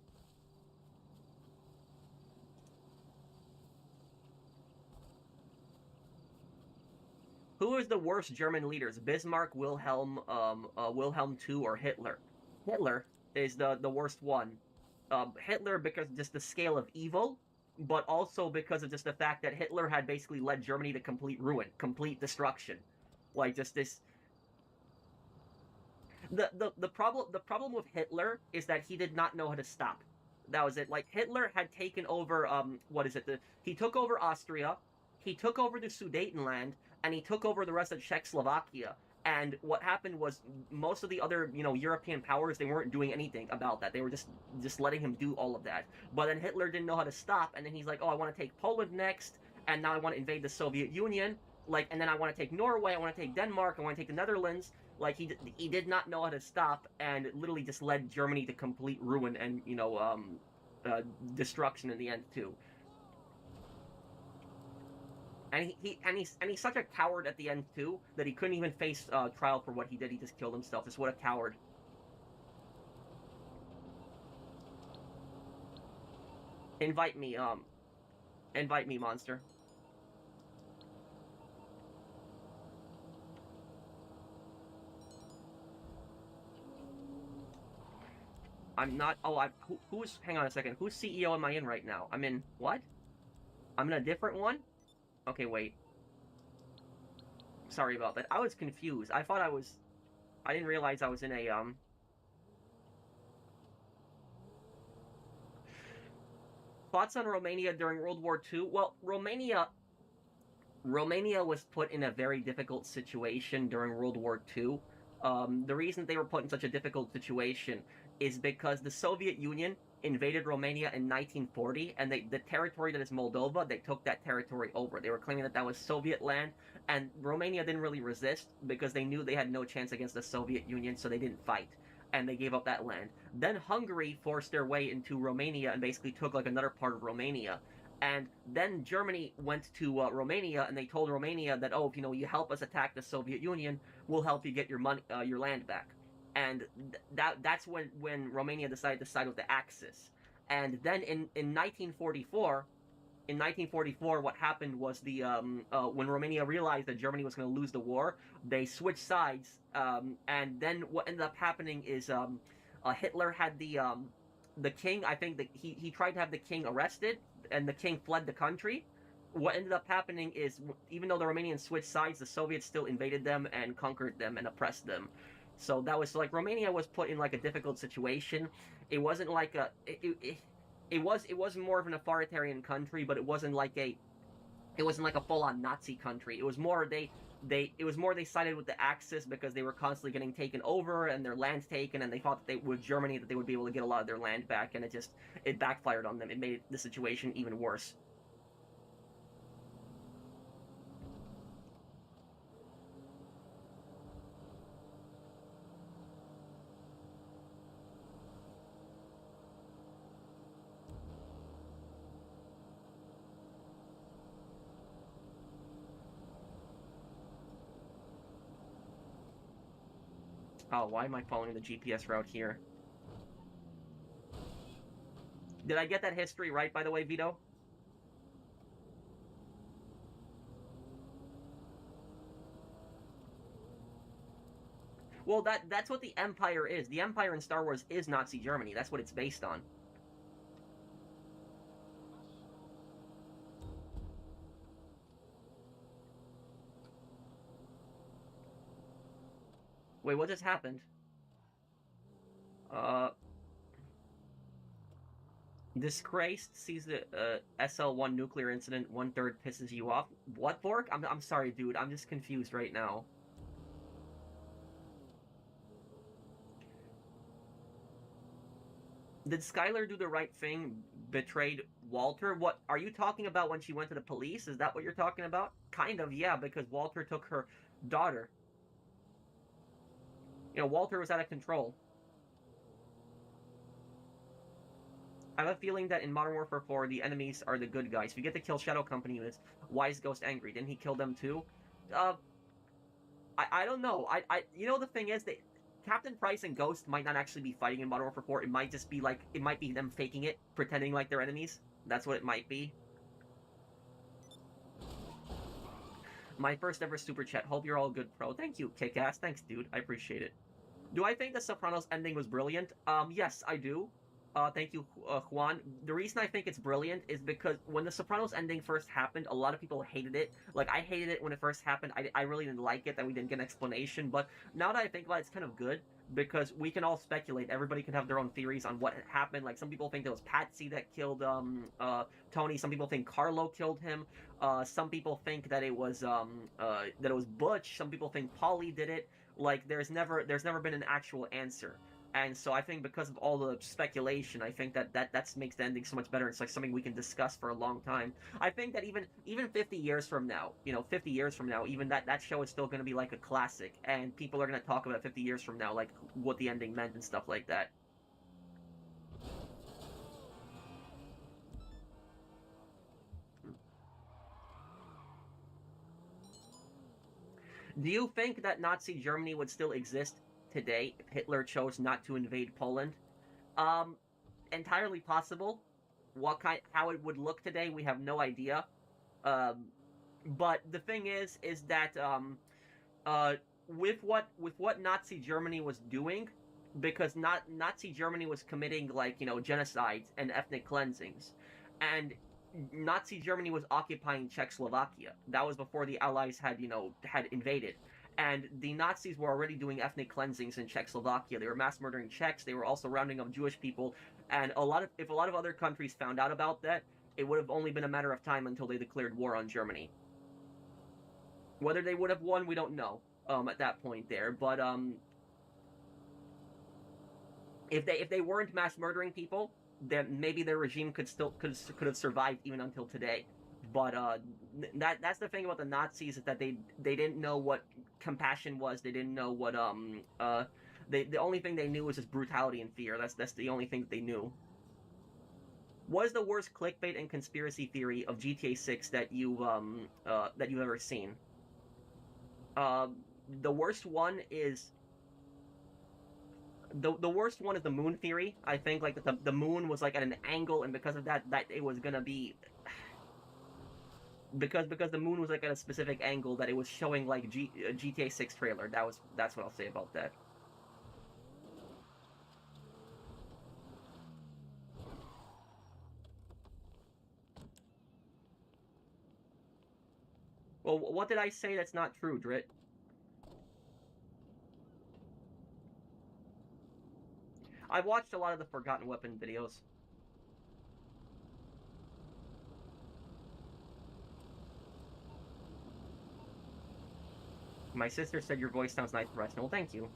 Who is the worst German leaders? Bismarck, Wilhelm II, or Hitler? Hitler is the worst one. Hitler because just the scale of evil, but also because of just the fact that Hitler had basically led Germany to complete ruin, complete destruction. Like just this. The problem with Hitler is that he did not know how to stop. That was it. Like Hitler had taken over what is it? He took over Austria, he took over the Sudetenland, and he took over the rest of Czechoslovakia. And what happened was most of the other, European powers, they weren't doing anything about that. They were just letting him do all of that. But then Hitler didn't know how to stop, and then he's like, "Oh, I want to take Poland next, and now I want to invade the Soviet Union." Like, and then I want to take Norway, I want to take Denmark, I want to take the Netherlands. Like he did not know how to stop, and literally just led Germany to complete ruin and destruction in the end too. And he's such a coward at the end too that he couldn't even face trial for what he did. He just killed himself. Just what a coward. Invite me, monster. I'm not. Oh, who's? Hang on a second. Whose CEO am I in right now? I'm in what? I'm in a different one. Okay, wait. Sorry about that. I was confused. I thought I was. I didn't realize I was in a Thoughts on Romania during World War II? Well, Romania was put in a very difficult situation during World War II. The reason they were put in such a difficult situation is because the Soviet Union invaded Romania in 1940, and the territory that is Moldova, they took that territory over. They were claiming that was Soviet land, and Romania didn't really resist because they knew they had no chance against the Soviet Union, so they didn't fight, and they gave up that land. Then Hungary forced their way into Romania and basically took like another part of Romania. And then Germany went to Romania, and they told Romania that, oh, if you help us attack the Soviet Union, we'll help you get your money, your land back. And that's when Romania decided to side with the Axis. And then in 1944, what happened was when Romania realized that Germany was going to lose the war, they switched sides. And then what ended up happening is Hitler had the king. I think that he tried to have the king arrested, and the king fled the country. What ended up happening is, even though the Romanians switched sides, the Soviets still invaded them and conquered them and oppressed them. So that was like Romania was put in like a difficult situation. It wasn't like it was more of an authoritarian country, but it wasn't like a full on Nazi country. It was more they sided with the Axis because they were constantly getting taken over and their land taken, and they thought that with Germany that they would be able to get a lot of their land back, and it backfired on them. It made the situation even worse. Oh, why am I following the GPS route here? Did I get that history right, by the way, Vito? Well, that's what the Empire is. The Empire in Star Wars is Nazi Germany. That's what it's based on. Wait, what just happened? Uh, Disgraced sees the SL1 nuclear incident. 1/3 pisses you off. What, Bork? I'm sorry, dude. I'm just confused right now. Did Skylar do the right thing? Betrayed Walter? What are you talking about when she went to the police? Is that what you're talking about? Kind of, yeah, because Walter took her daughter. You know, Walter was out of control. I have a feeling that in Modern Warfare 4, the enemies are the good guys. If you get to kill Shadow Company units, why is Ghost angry? Didn't he kill them too? Uh, I don't know. You know, the thing is that Captain Price and Ghost might not actually be fighting in Modern Warfare 4. It might just be like, it might be them faking it, pretending like they're enemies. That's what it might be. My first ever super chat. Hope you're all good, pro. Thank you, Kickass. Thanks, dude. I appreciate it. Do I think the Sopranos ending was brilliant? Yes, I do. Thank you, Juan. The reason I think it's brilliant is because when the Sopranos ending first happened, a lot of people hated it. Like, I hated it when it first happened. I really didn't like it that we didn't get an explanation. But now that I think about it, it's kind of good because we can all speculate. Everybody can have their own theories on what happened. Like, some people think it was Patsy that killed Tony. Some people think Carlo killed him. Some people think that it was Butch. Some people think Polly did it. Like, there's never been an actual answer. And so I think because of all the speculation, I think that makes the ending so much better. It's like something we can discuss for a long time. I think that even 50 years from now, 50 years from now, even that show is still going to be like a classic, and people are going to talk about 50 years from now, like what the ending meant and stuff like that. Do you think that Nazi Germany would still exist today if Hitler chose not to invade Poland? Um, Entirely possible. How it would look today, we have no idea. Um, but the thing is that uh, with what Nazi Germany was doing, because not Nazi Germany was committing like genocides and ethnic cleansings, and Nazi Germany was occupying Czechoslovakia. That was before the Allies had invaded. And the Nazis were already doing ethnic cleansings in Czechoslovakia. They were mass murdering Czechs. They were also rounding up Jewish people. And if a lot of other countries found out about that, it would have only been a matter of time until they declared war on Germany. Whether they would have won, we don't know. At that point there, but if they weren't mass murdering people, then maybe their regime could have survived even until today. But that's the thing about the Nazis, is that they didn't know what compassion was. They didn't know what the only thing they knew was just brutality and fear. That's the only thing that they knew. What is the worst clickbait and conspiracy theory of GTA 6 that you've ever seen? The worst one is the worst one is the moon theory. I think like the moon was like at an angle, and because of that it was gonna be because the moon was like at a specific angle, that it was showing like GTA 6 trailer. That's what I'll say about that. Well, what did I say that's not true, Drit? I've watched a lot of the Forgotten Weapon videos. My sister said your voice sounds nice professional. Well, thank you.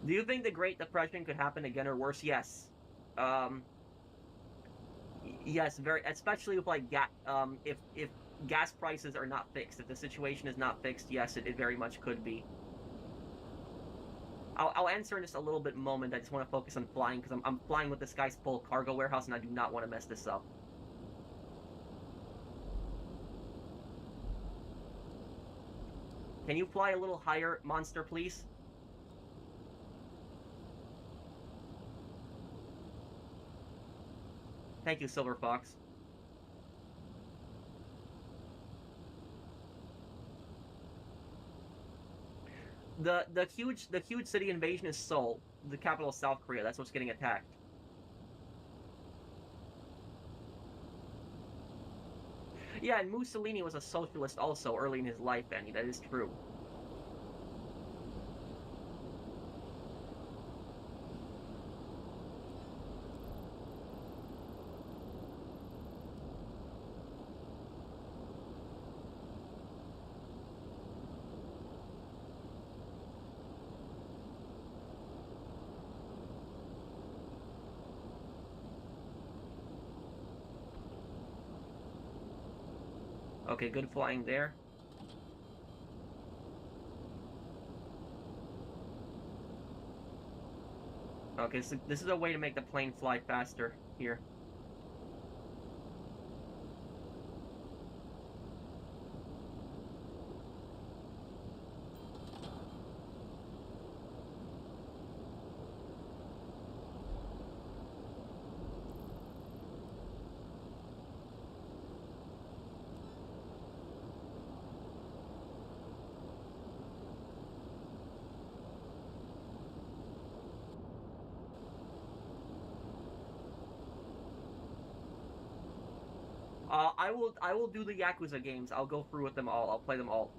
Do you think the Great Depression could happen again or worse? Yes. Um, yes, very, especially with like if gas prices are not fixed, if the situation is not fixed, yes, it very much could be. I'll answer in just a little bit moment. I just want to focus on flying because I'm flying with this guy's full cargo warehouse, and I do not want to mess this up. Can you fly a little higher, monster, please? Thank you, Silver Fox. The huge city invasion is Seoul, the capital of South Korea. That's what's getting attacked. Yeah, and Mussolini was a socialist also early in his life, Annie. That is true. Okay, good flying there. Okay, so this is a way to make the plane fly faster here. I will do the Yakuza games. I'll go through with them all. I'll play them all.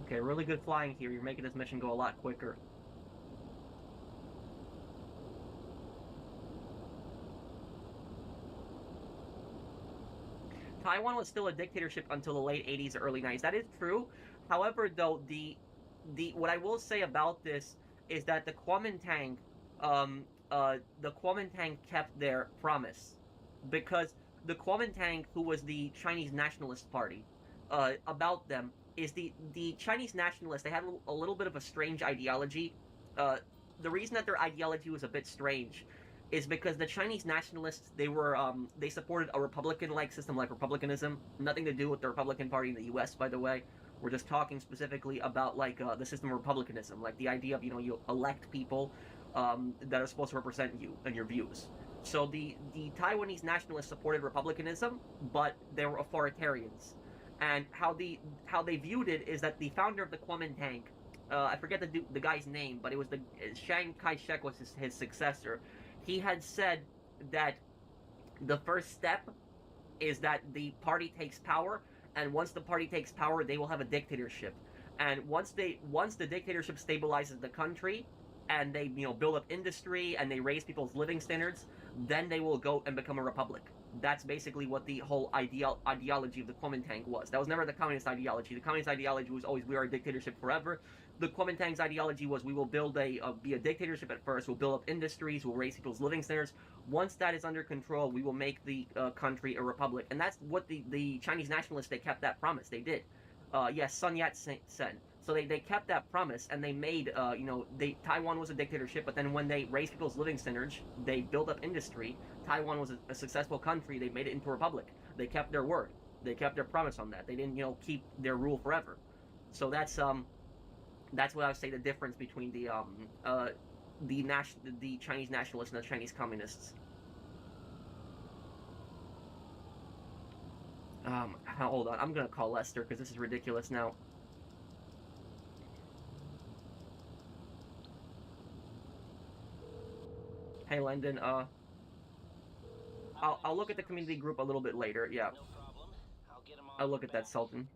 Okay, really good flying here. You're making this mission go a lot quicker. Taiwan was still a dictatorship until the late 80s, early 90s. That is true. However, though, the what I will say about this is that the Kuomintang kept their promise, because the Kuomintang, who was the Chinese Nationalist Party, about them is the Chinese nationalists. They had a little bit of a strange ideology. Uh, the reason that their ideology was a bit strange is because the Chinese nationalists, they supported a republican-like system, like republicanism. Nothing to do with the Republican Party in the U.S., by the way. We're just talking specifically about like the system of republicanism, like the idea of you elect people that are supposed to represent you and your views. So the Taiwanese nationalists supported republicanism, but they were authoritarians. And how they viewed it is that the founder of the Kuomintang, I forget the guy's name, but it was the Chiang Kai-shek was his successor. He had said that the first step is that the party takes power, and once the party takes power, they will have a dictatorship. And once the dictatorship stabilizes the country, and they build up industry and they raise people's living standards, then they will go and become a republic. That's basically what the whole ideology of the Kuomintang was. That was never the communist ideology. The communist ideology was always we are a dictatorship forever. The Kuomintang's ideology was we will be a dictatorship at first. We'll build up industries. We'll raise people's living standards. Once that is under control, we will make the country a republic. And that's what the Chinese nationalists, they kept that promise. They did. Yes, Sun Yat-sen. So they kept that promise, and they made Taiwan was a dictatorship, but then when they raised people's living standards, they built up industry. Taiwan was a successful country. They made it into a republic. They kept their word. They kept their promise on that. They didn't keep their rule forever. So that's what I would say the difference between the Chinese nationalists and the Chinese communists. Hold on, I'm gonna call Lester because this is ridiculous now. Hey, Landon. I'll look at the community group a little bit later. Yeah, No problem. I'll get 'em on I'll look at that, back. Sultan.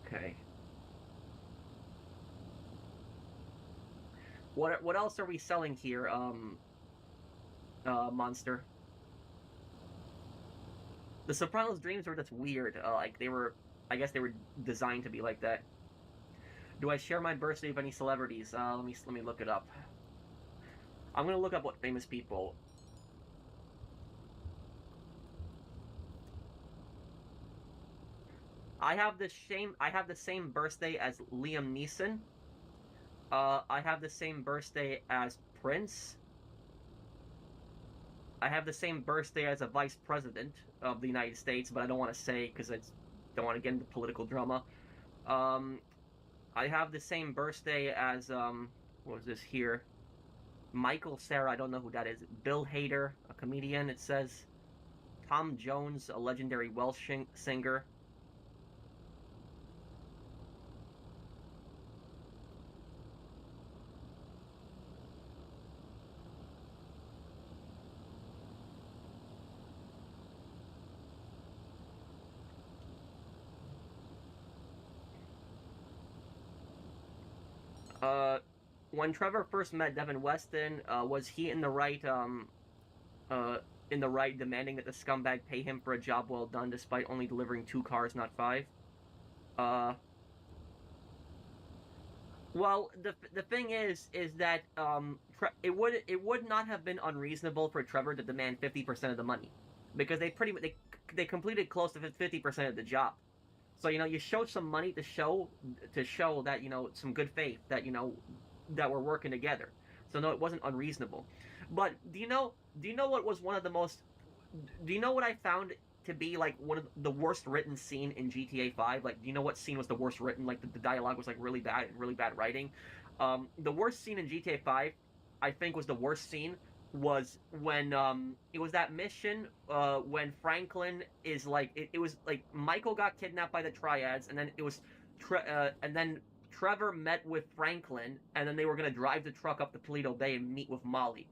Okay. What else are we selling here? Monster. The Sopranos dreams were just weird. Like they were, I guess they were designed to be like that. Do I share my birthday with any celebrities? Let me look it up. I'm gonna look up what famous people. I have the same birthday as Liam Neeson. I have the same birthday as Prince. I have the same birthday as a vice president of the United States, but I don't want to say because I don't want to get into political drama. Um, I have the same birthday as what was this here? Michael Cera. I don't know who that is. Bill Hader, a comedian. It says. Tom Jones, a legendary Welsh singer. Uh, when Trevor first met Devin Weston, was he uh, in the right demanding that the scumbag pay him for a job well done despite only delivering 2 cars, not 5? Uh, well, the thing is that it would not have been unreasonable for Trevor to demand 50% of the money, because they completed close to 50% of the job. So you show some money to show that some good faith that we're working together. So no, it wasn't unreasonable. But do you know what was one of the most do you know what I found to be like one of the worst written scene in GTA 5? Like, do you know what scene was the worst written? Like the dialogue was like really bad writing. The worst scene in GTA 5, I think, was the worst scene was when it was that mission when Franklin is like it was like Michael got kidnapped by the Triads, and then and then Trevor met with Franklin, and then they were gonna drive the truck up to Toledo Bay and meet with Molly.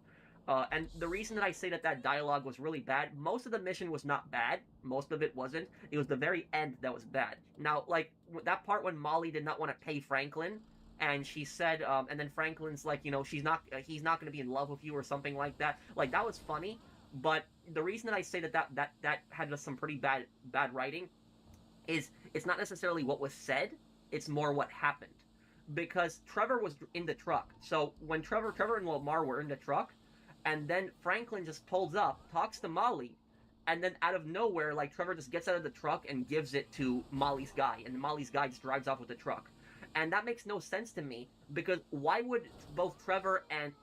And the reason that I say that dialogue was really bad, most of the mission was not bad. Most of it wasn't. It was the very end that was bad. Now, like that part when Molly did not want to pay Franklin, and she said, and then Franklin's like, he's not going to be in love with you or something like that. Like that was funny, but the reason that I say that had some pretty bad writing is it's not necessarily what was said. It's more what happened, because Trevor was in the truck. So when Trevor and Lamar were in the truck, and then Franklin just pulls up, talks to Molly, and then out of nowhere, like Trevor just gets out of the truck and gives it to Molly's guy, and Molly's guy just drives off with the truck. And that makes no sense to me, because why would Trevor and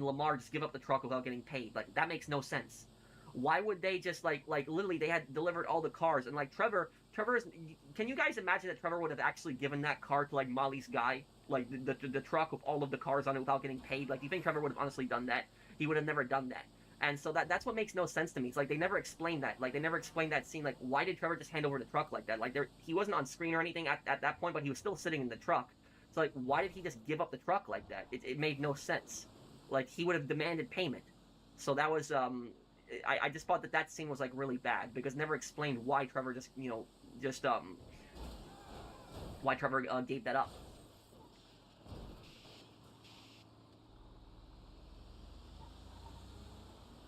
Lamar just give up the truck without getting paid? Like that makes no sense. Why would they just like literally they had delivered all the cars, and like Trevor's can you guys imagine that Trevor would have actually given that car to like Molly's guy, like the truck with all of the cars on it without getting paid? Like, do you think Trevor would have honestly done that? He would have never done that. And so that's what makes no sense to me. It's like they never explained that. Like they never explained that scene. Like, why did Trevor just hand over the truck like that? Like he wasn't on screen or anything at that point, but he was still sitting in the truck. So like, why did he just give up the truck like that? It made no sense. Like he would have demanded payment. So that was I just thought that scene was like really bad, because it never explained why Trevor just why Trevor gave that up.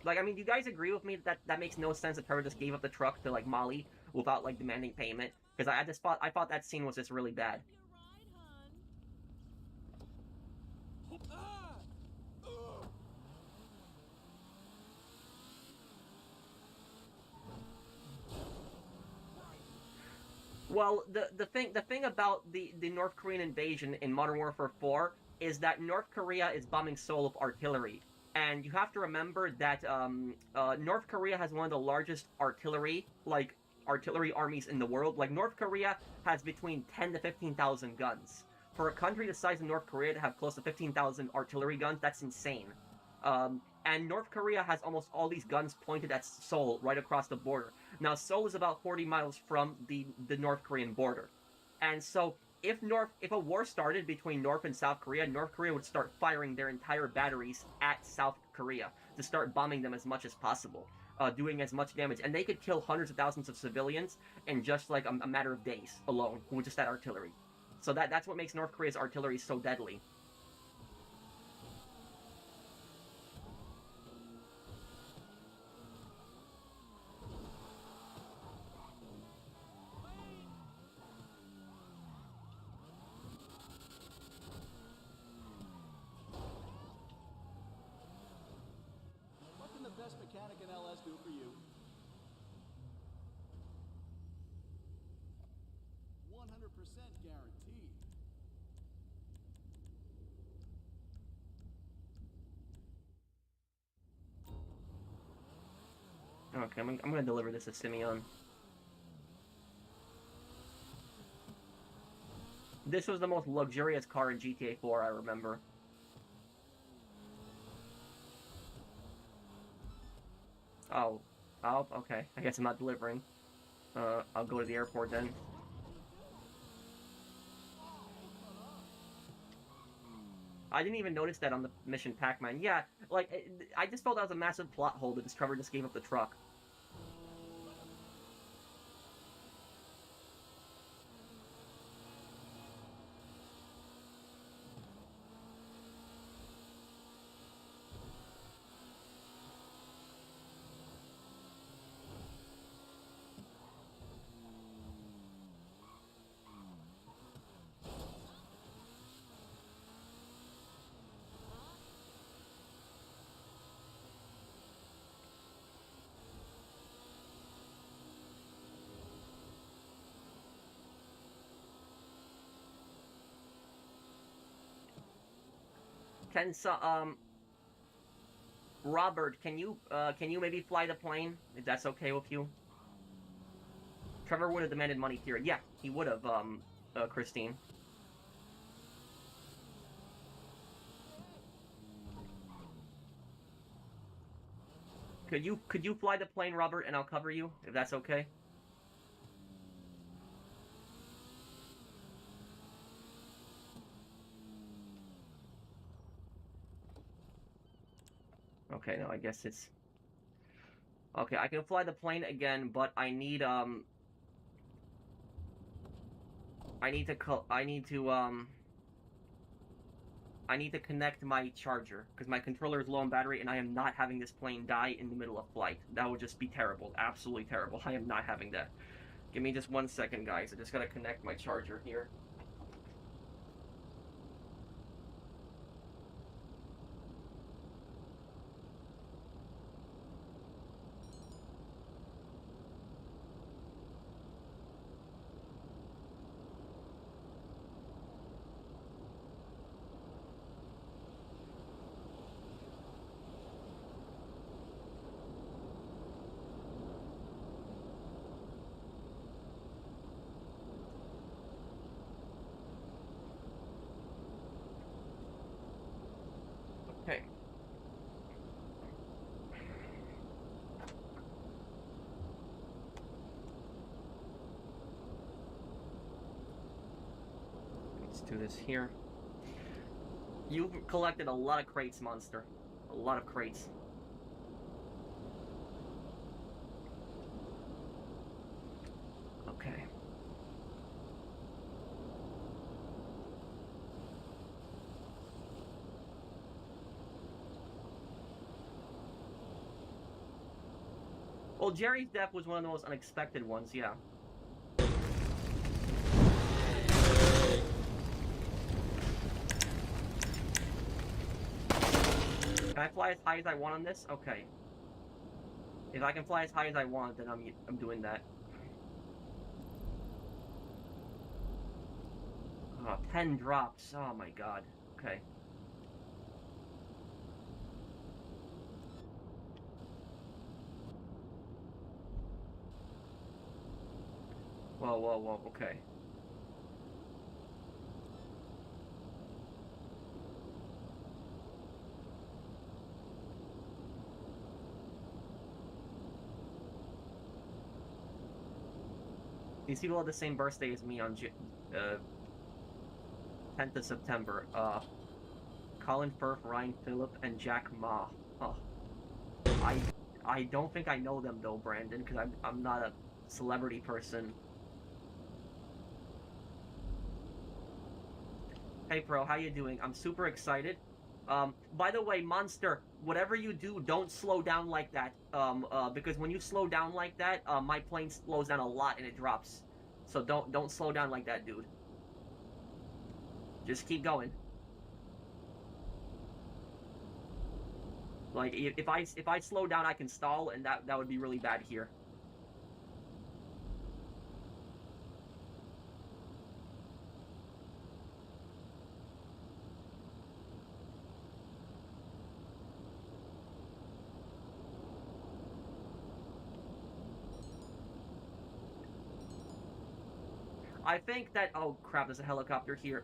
Like, I mean, do you guys agree with me that makes no sense that Trevor just gave up the truck to like Molly without like demanding payment? Because I thought that scene was just really bad. Well, the thing about the North Korean invasion in Modern Warfare 4 is that North Korea is bombing Seoul with artillery, and you have to remember that North Korea has one of the largest artillery armies in the world. Like North Korea has between 10 to 15,000 guns. For a country the size of North Korea to have close to 15,000 artillery guns, that's insane. And North Korea has almost all these guns pointed at Seoul right across the border. Now, Seoul is about 40 miles from the North Korean border. And so, if a war started between North and South Korea, North Korea would start firing their entire batteries at South Korea to start bombing them as much as possible, doing as much damage. And they could kill hundreds of thousands of civilians in just like a matter of days alone with just that artillery. So that's what makes North Korea's artillery so deadly. What can the best mechanic in LS do for you? 100% guaranteed. Okay, I'm gonna deliver this to Simeon. This was the most luxurious car in GTA 4, I remember. Oh, Oh, okay. I guess I'm not delivering. I'll go to the airport then. I didn't even notice that on the mission Pac-Man. Yeah, like, I just felt that was a massive plot hole that Trevor just gave up the truck. Robert, can you maybe fly the plane, if that's okay with you? Trevor would have demanded money here. Yeah, he would have, Christine. Could you fly the plane, Robert, and I'll cover you, if that's okay? Okay, no, I guess it's... Okay, I can fly the plane again, but I need to connect my charger, because my controller is low on battery, and I am not having this plane die in the middle of flight. That would just be terrible. Absolutely terrible. I am not having that. Give me just 1 second, guys. I just gotta connect my charger here. Okay. Let's do this here. You've collected a lot of crates, Monster. A lot of crates. Okay. Well, Jerry's death was one of the most unexpected ones, yeah. Can I fly as high as I want on this? Okay. If I can fly as high as I want, then I'm doing that. 10 drops. Oh my god. Okay. Whoa, whoa, whoa, okay. These people have the same birthday as me on 10th of September. Colin Firth, Ryan Phillip, and Jack Ma. Oh. I don't think I know them though, Brandon, because I'm not a celebrity person. Hey Pro, how you doing? I'm super excited. By the way, Monster, whatever you do, don't slow down like that. Because when you slow down like that, my plane slows down a lot and it drops. So don't slow down like that, dude. Just keep going. Like if I slow down, I can stall, and that would be really bad here. I think that... Oh, crap, there's a helicopter here.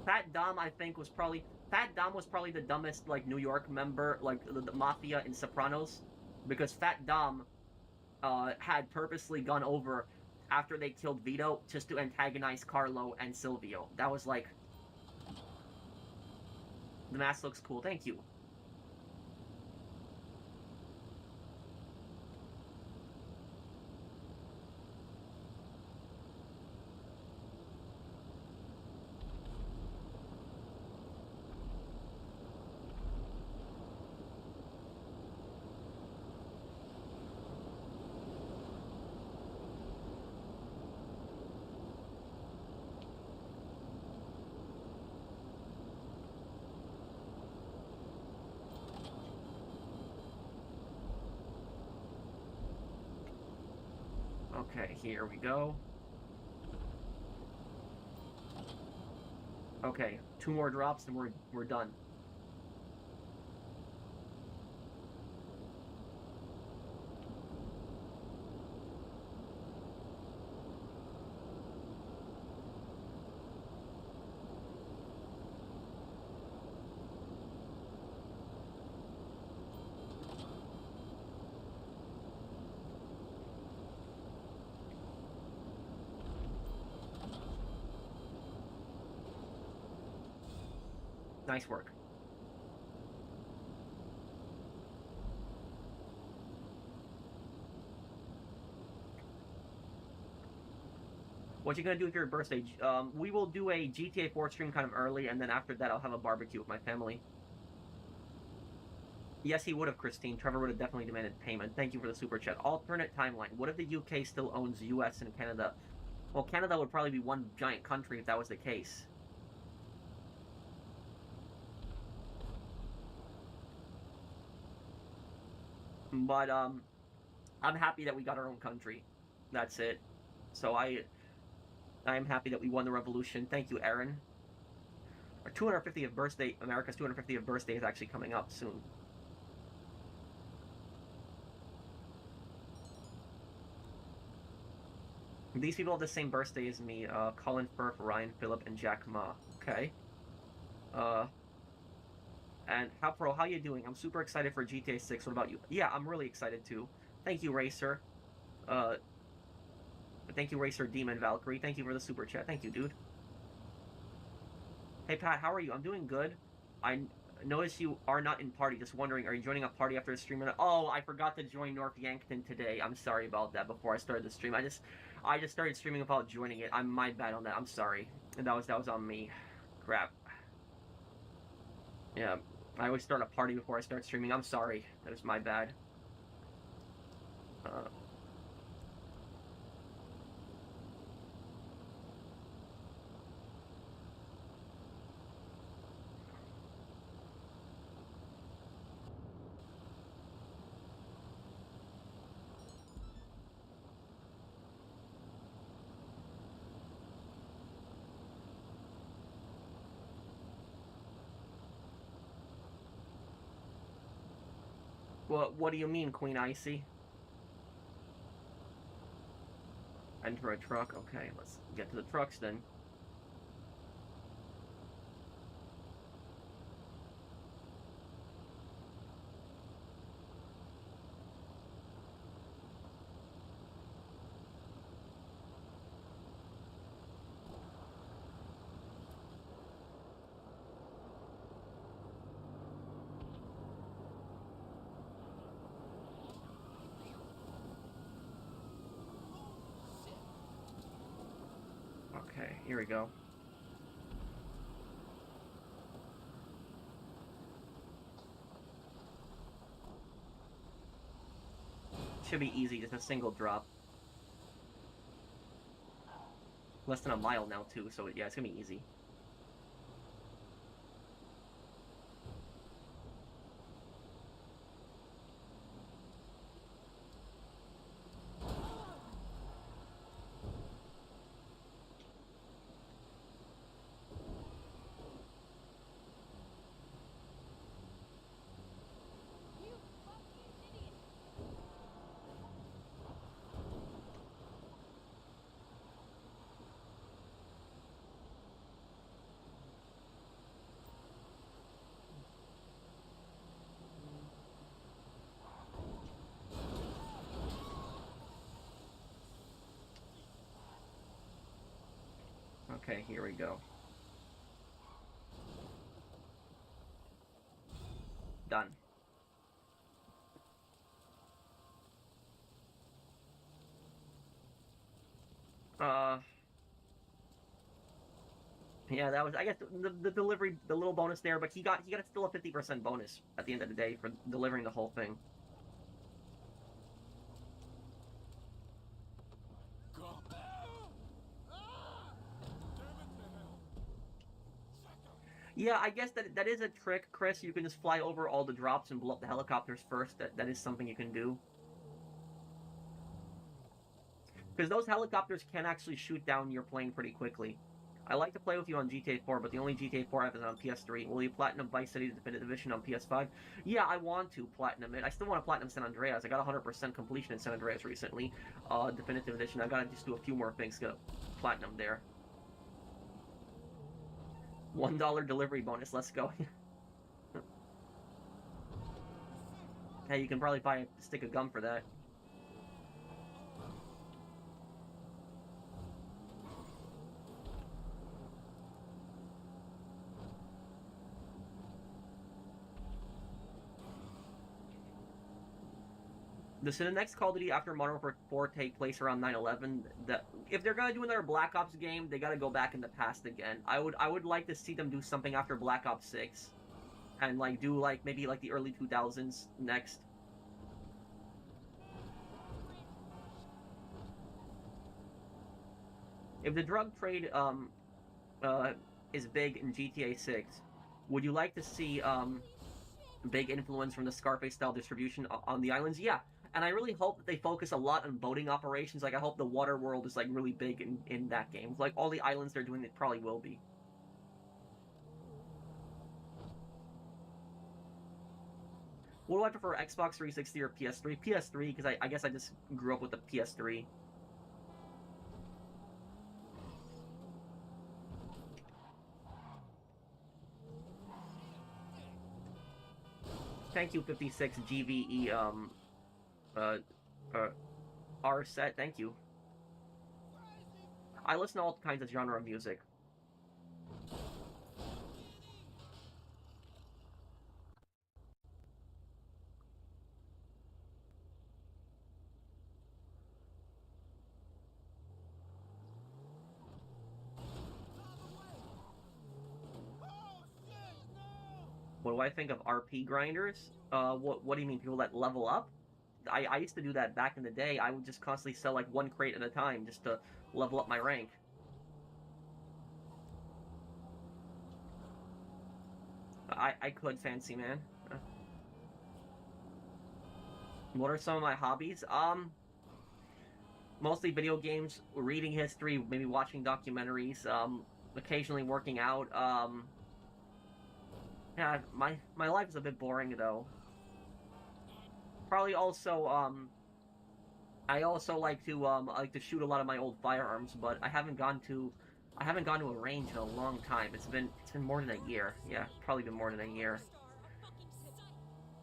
Fat Dom, I think, was probably Fat Dom was probably the dumbest like New York member, like the mafia in Sopranos, because Fat Dom had purposely gone over after they killed Vito just to antagonize Carlo and Silvio. That was like, the mask looks cool. Thank you. Okay, here we go. Okay, 2 more drops and we're done. Nice work. What you gonna do for your birthday? We will do a GTA 4 stream kind of early, and then after that I'll have a barbecue with my family. Yes, he would have, Christine. Trevor would have definitely demanded payment. Thank you for the super chat. Alternate timeline. What if the UK still owns US and Canada? Well, Canada would probably be one giant country if that was the case. But, I'm happy that we got our own country. That's it. So I am happy that we won the revolution. Thank you, Aaron. Our 250th birthday, America's 250th birthday is actually coming up soon. These people have the same birthday as me. Colin Firth, Ryan Phillip, and Jack Ma. Okay. And how you doing? I'm super excited for GTA 6. What about you? Yeah, I'm really excited too. Thank you, Racer. Thank you, Racer Demon Valkyrie. Thank you for the super chat. Thank you, dude. Hey, Pat, how are you? I'm doing good. I notice you are not in party. Just wondering, are you joining a party after the stream? Oh, I forgot to join North Yankton today. I'm sorry about that before I started the stream. I just started streaming without joining it. I'm my bad on that. I'm sorry. And that was on me. Crap. Yeah, I always start a party before I start streaming. I'm sorry. That was my bad. What do you mean, Queen Icy? Enter a truck. Okay, let's get to the trucks then. Okay, here we go. Should be easy, just a single drop. Less than a mile now, too, so yeah, it's gonna be easy. Okay, here we go. Done. Yeah, that was, I guess, the delivery, the little bonus there, but he got still a 50% bonus at the end of the day for delivering the whole thing. Yeah, I guess that is a trick, Chris. You can just fly over all the drops and blow up the helicopters first. That is something you can do. Because those helicopters can actually shoot down your plane pretty quickly. I like to play with you on GTA 4, but the only GTA 4 I have is on PS3. Will you platinum Vice City Definitive Edition on PS5? Yeah, I want to platinum it. I still want to platinum San Andreas. I got 100% completion in San Andreas recently. Definitive Edition. I gotta just do a few more things to platinum there. $1 delivery bonus. Let's go. Hey, you can probably buy a stick of gum for that. Does the next Call of Duty after Modern Warfare 4 take place around 9/11? If they're gonna do another Black Ops game, they gotta go back in the past again. I would like to see them do something after Black Ops 6, and like do like maybe like the early 2000s next. If the drug trade is big in GTA 6, would you like to see big influence from the Scarface style distribution on the islands? Yeah. And I really hope that they focus a lot on boating operations. Like, I hope the water world is, like, really big in that game. Like, all the islands they're doing, it probably will be. What do I prefer, Xbox 360 or PS3? PS3, because I guess I just grew up with the PS3. Thank you, 56 GVE, R set, thank you. I listen to all kinds of genre of music. What do I think of RP grinders? What do you mean, people that level up? I used to do that back in the day. I would just constantly sell like one crate at a time just to level up my rank. I could, Fancy Man. What are some of my hobbies? Mostly video games, reading history, maybe watching documentaries, occasionally working out. Yeah, my life is a bit boring though. Probably also I also like to shoot a lot of my old firearms, but I haven't gone to a range in a long time. It's been more than a year. Yeah, probably been more than a year.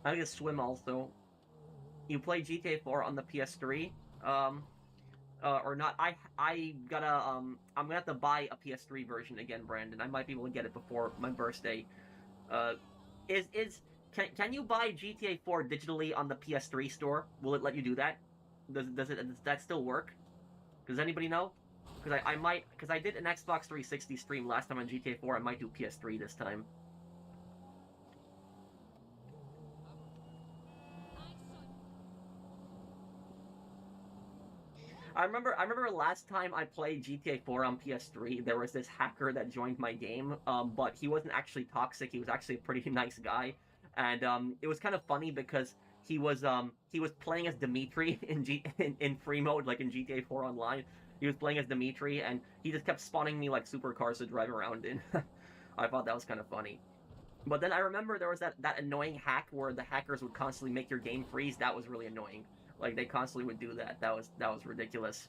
I like to swim also. You play GTA 4 on the PS3? Or not? I gotta I'm gonna have to buy a PS3 version again, Brandon. I might be able to get it before my birthday. Uh, can you buy GTA 4 digitally on the PS3 store? Will it let you do that? Does that still work? Does anybody know? Because I might, because I did an Xbox 360 stream last time on GTA 4. I might do PS3 this time. I remember last time I played GTA 4 on PS3, there was this hacker that joined my game, but he wasn't actually toxic. He was actually a pretty nice guy, and it was kind of funny because he was playing as Dimitri in free mode, like in GTA 4 Online. He was playing as Dimitri, and he just kept spawning me like supercars to drive around in. I thought that was kind of funny. But then I remember there was that annoying hack where the hackers would constantly make your game freeze. That was really annoying. Like, they constantly would do that. That was ridiculous.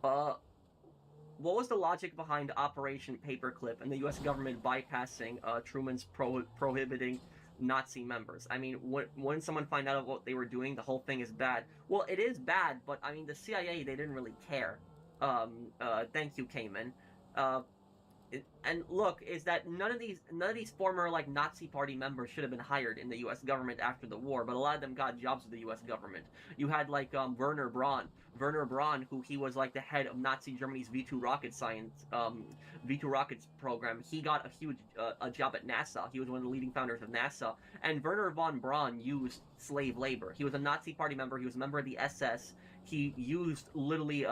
What was the logic behind Operation Paperclip and the U.S. government bypassing Truman's prohibiting Nazi members. I mean, when someone find out what they were doing, the whole thing is bad. Well, it is bad, but I mean, the CIA, they didn't really care. Thank you, Cayman. And look, is that none of these former like Nazi Party members should have been hired in the U.S. government after the war, but a lot of them got jobs with the U.S. government. You had like Werner Braun, who he was like the head of Nazi Germany's V2 V2 rockets program. He got a huge a job at NASA. He was one of the leading founders of NASA. And Werner von Braun used slave labor. He was a Nazi Party member. He was a member of the SS. He used literally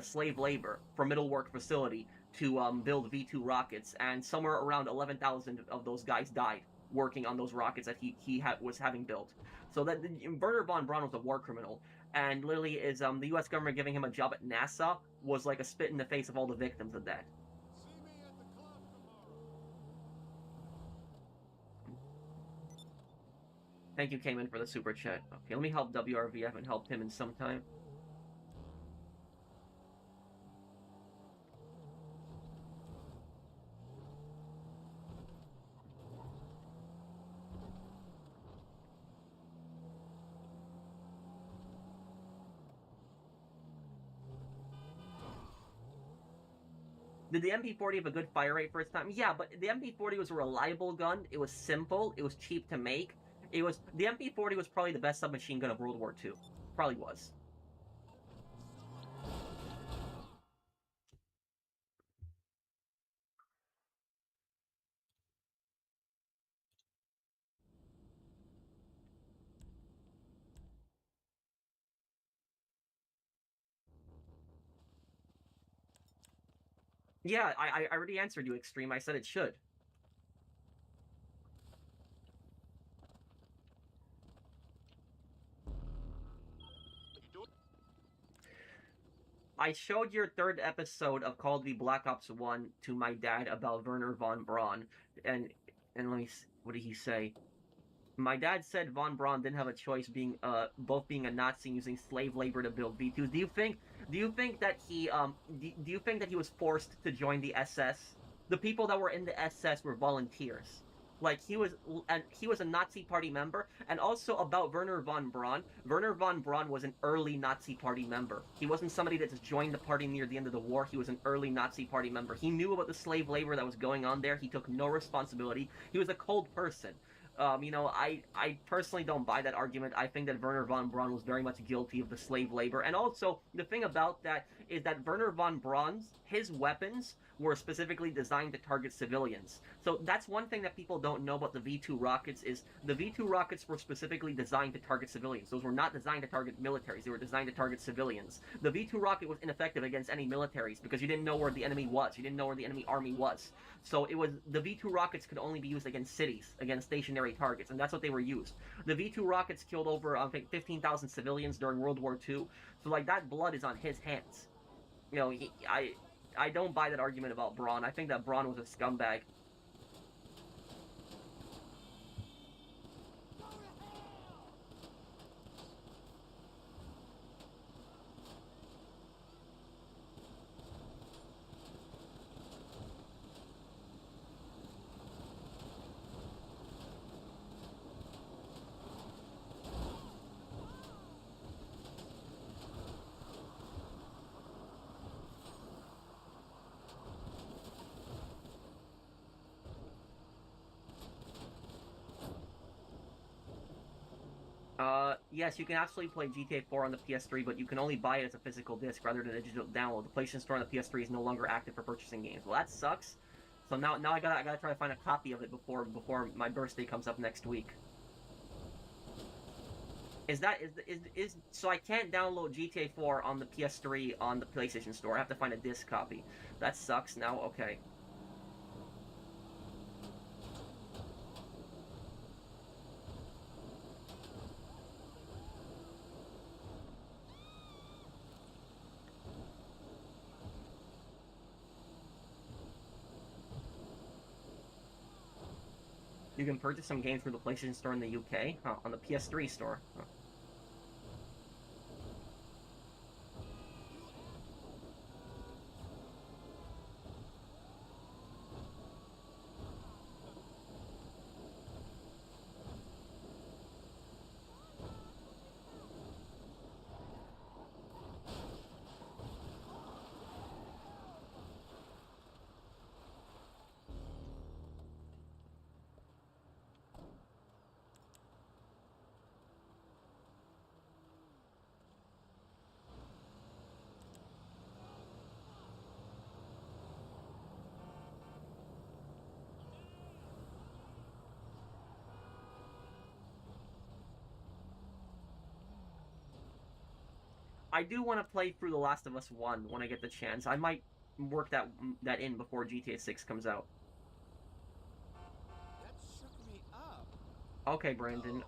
slave labor for middle work facility to build V2 rockets, and somewhere around 11,000 of those guys died working on those rockets that he was having built. So that Werner von Braun was a war criminal, and literally is the U.S. government giving him a job at NASA was like a spit in the face of all the victims of that. See me at the club tomorrow. Thank you, Cayman, for the super chat. Okay, let me help WRV. I haven't helped him in some time. Did the MP40 have a good fire rate for its time? Yeah, but the MP40 was a reliable gun. It was simple. It was cheap to make. The MP40 was probably the best submachine gun of World War II. Probably was. Yeah, I already answered you, Extreme. I said it should. I showed your third episode of Call of Duty Black Ops 1 to my dad about Werner von Braun, and let me see, what did he say? My dad said von Braun didn't have a choice, both being a Nazi and using slave labor to build V2s. Do you think that he was forced to join the SS? The people that were in the SS were volunteers. Like he was a Nazi Party member, and also about Werner von Braun. Werner von Braun was an early Nazi Party member. He wasn't somebody that just joined the party near the end of the war. He was an early Nazi Party member. He knew about the slave labor that was going on there. He took no responsibility. He was a cold person. I personally don't buy that argument. I think that Werner von Braun was very much guilty of the slave labor. And also, the thing about that is that Werner von Braun's, his weapons were specifically designed to target civilians. So that's one thing that people don't know about the V2 rockets is the V2 rockets were specifically designed to target civilians. Those were not designed to target militaries. They were designed to target civilians. The V2 rocket was ineffective against any militaries because you didn't know where the enemy was. You didn't know where the enemy army was. So the V2 rockets could only be used against cities, against stationary targets, and that's what they were used. The V2 rockets killed over, I think, 15,000 civilians during World War II. So like that blood is on his hands. I don't buy that argument about Braun. I think that Braun was a scumbag. Yes, you can absolutely play GTA 4 on the PS3, but you can only buy it as a physical disc rather than a digital download. The PlayStation Store on the PS3 is no longer active for purchasing games. Well, that sucks. So now I gotta try to find a copy of it before my birthday comes up next week. So I can't download GTA 4 on the PS3 on the PlayStation Store. I have to find a disc copy. That sucks now. Okay. You can purchase some games through the PlayStation Store in the UK, on the PS3 store. I do want to play through The Last of Us 1 when I get the chance. I might work that in before GTA 6 comes out. That shook me up. Okay, Brandon.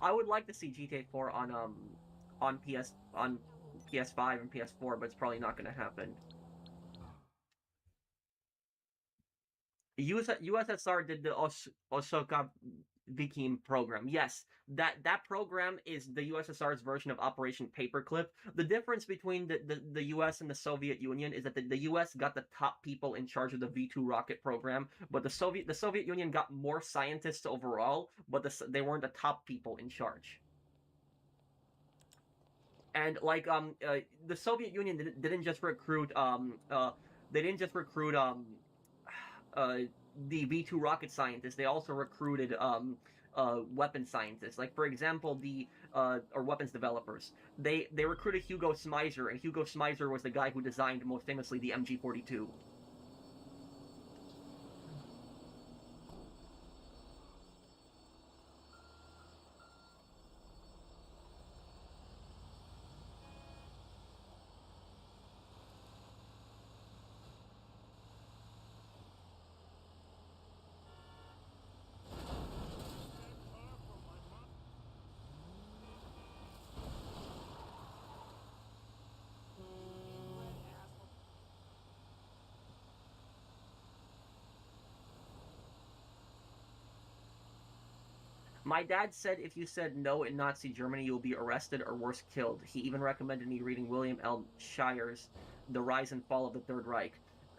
I would like to see GTA 4 on PS5 and PS4, but it's probably not going to happen. USSR did the Osaka Viking program. Yes, that program is the USSR's version of Operation Paperclip. The difference between the US and the Soviet Union is that the US got the top people in charge of the V2 rocket program, but the Soviet Union got more scientists overall, but they weren't the top people in charge. And like the Soviet Union didn't just recruit they didn't just recruit the V2 rocket scientists. They also recruited weapon scientists. Like for example, or weapons developers. They recruited Hugo Smizer, and Hugo Smizer was the guy who designed most famously the MG42. My dad said if you said no in Nazi Germany, you'll be arrested or worse, killed. He even recommended me reading William L. Shire's The Rise and Fall of the Third Reich.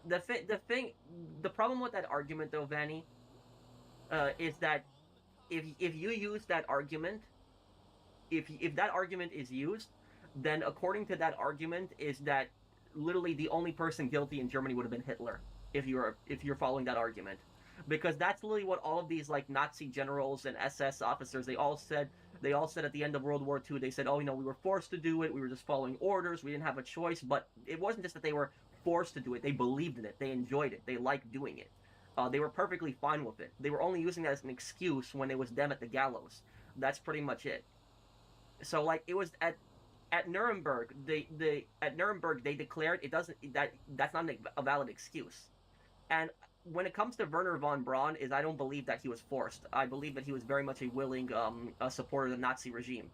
The problem with that argument, though, Vanny, is that if you use that argument, if that argument is used, then according to that argument is that literally the only person guilty in Germany would have been Hitler if you're following that argument. Because that's literally what all of these like Nazi generals and SS officers they all said at the end of World War II. They said, oh, we were forced to do it, we were just following orders, we didn't have a choice. But it wasn't just that they were forced to do it, they believed in it, they enjoyed it, they liked doing it. They were perfectly fine with it. They were only using that as an excuse when it was them at the gallows. That's pretty much it. So like it was at Nuremberg, they declared that's not a valid excuse. And when it comes to Werner von Braun, I don't believe that he was forced. I believe that he was very much a willing supporter of the Nazi regime.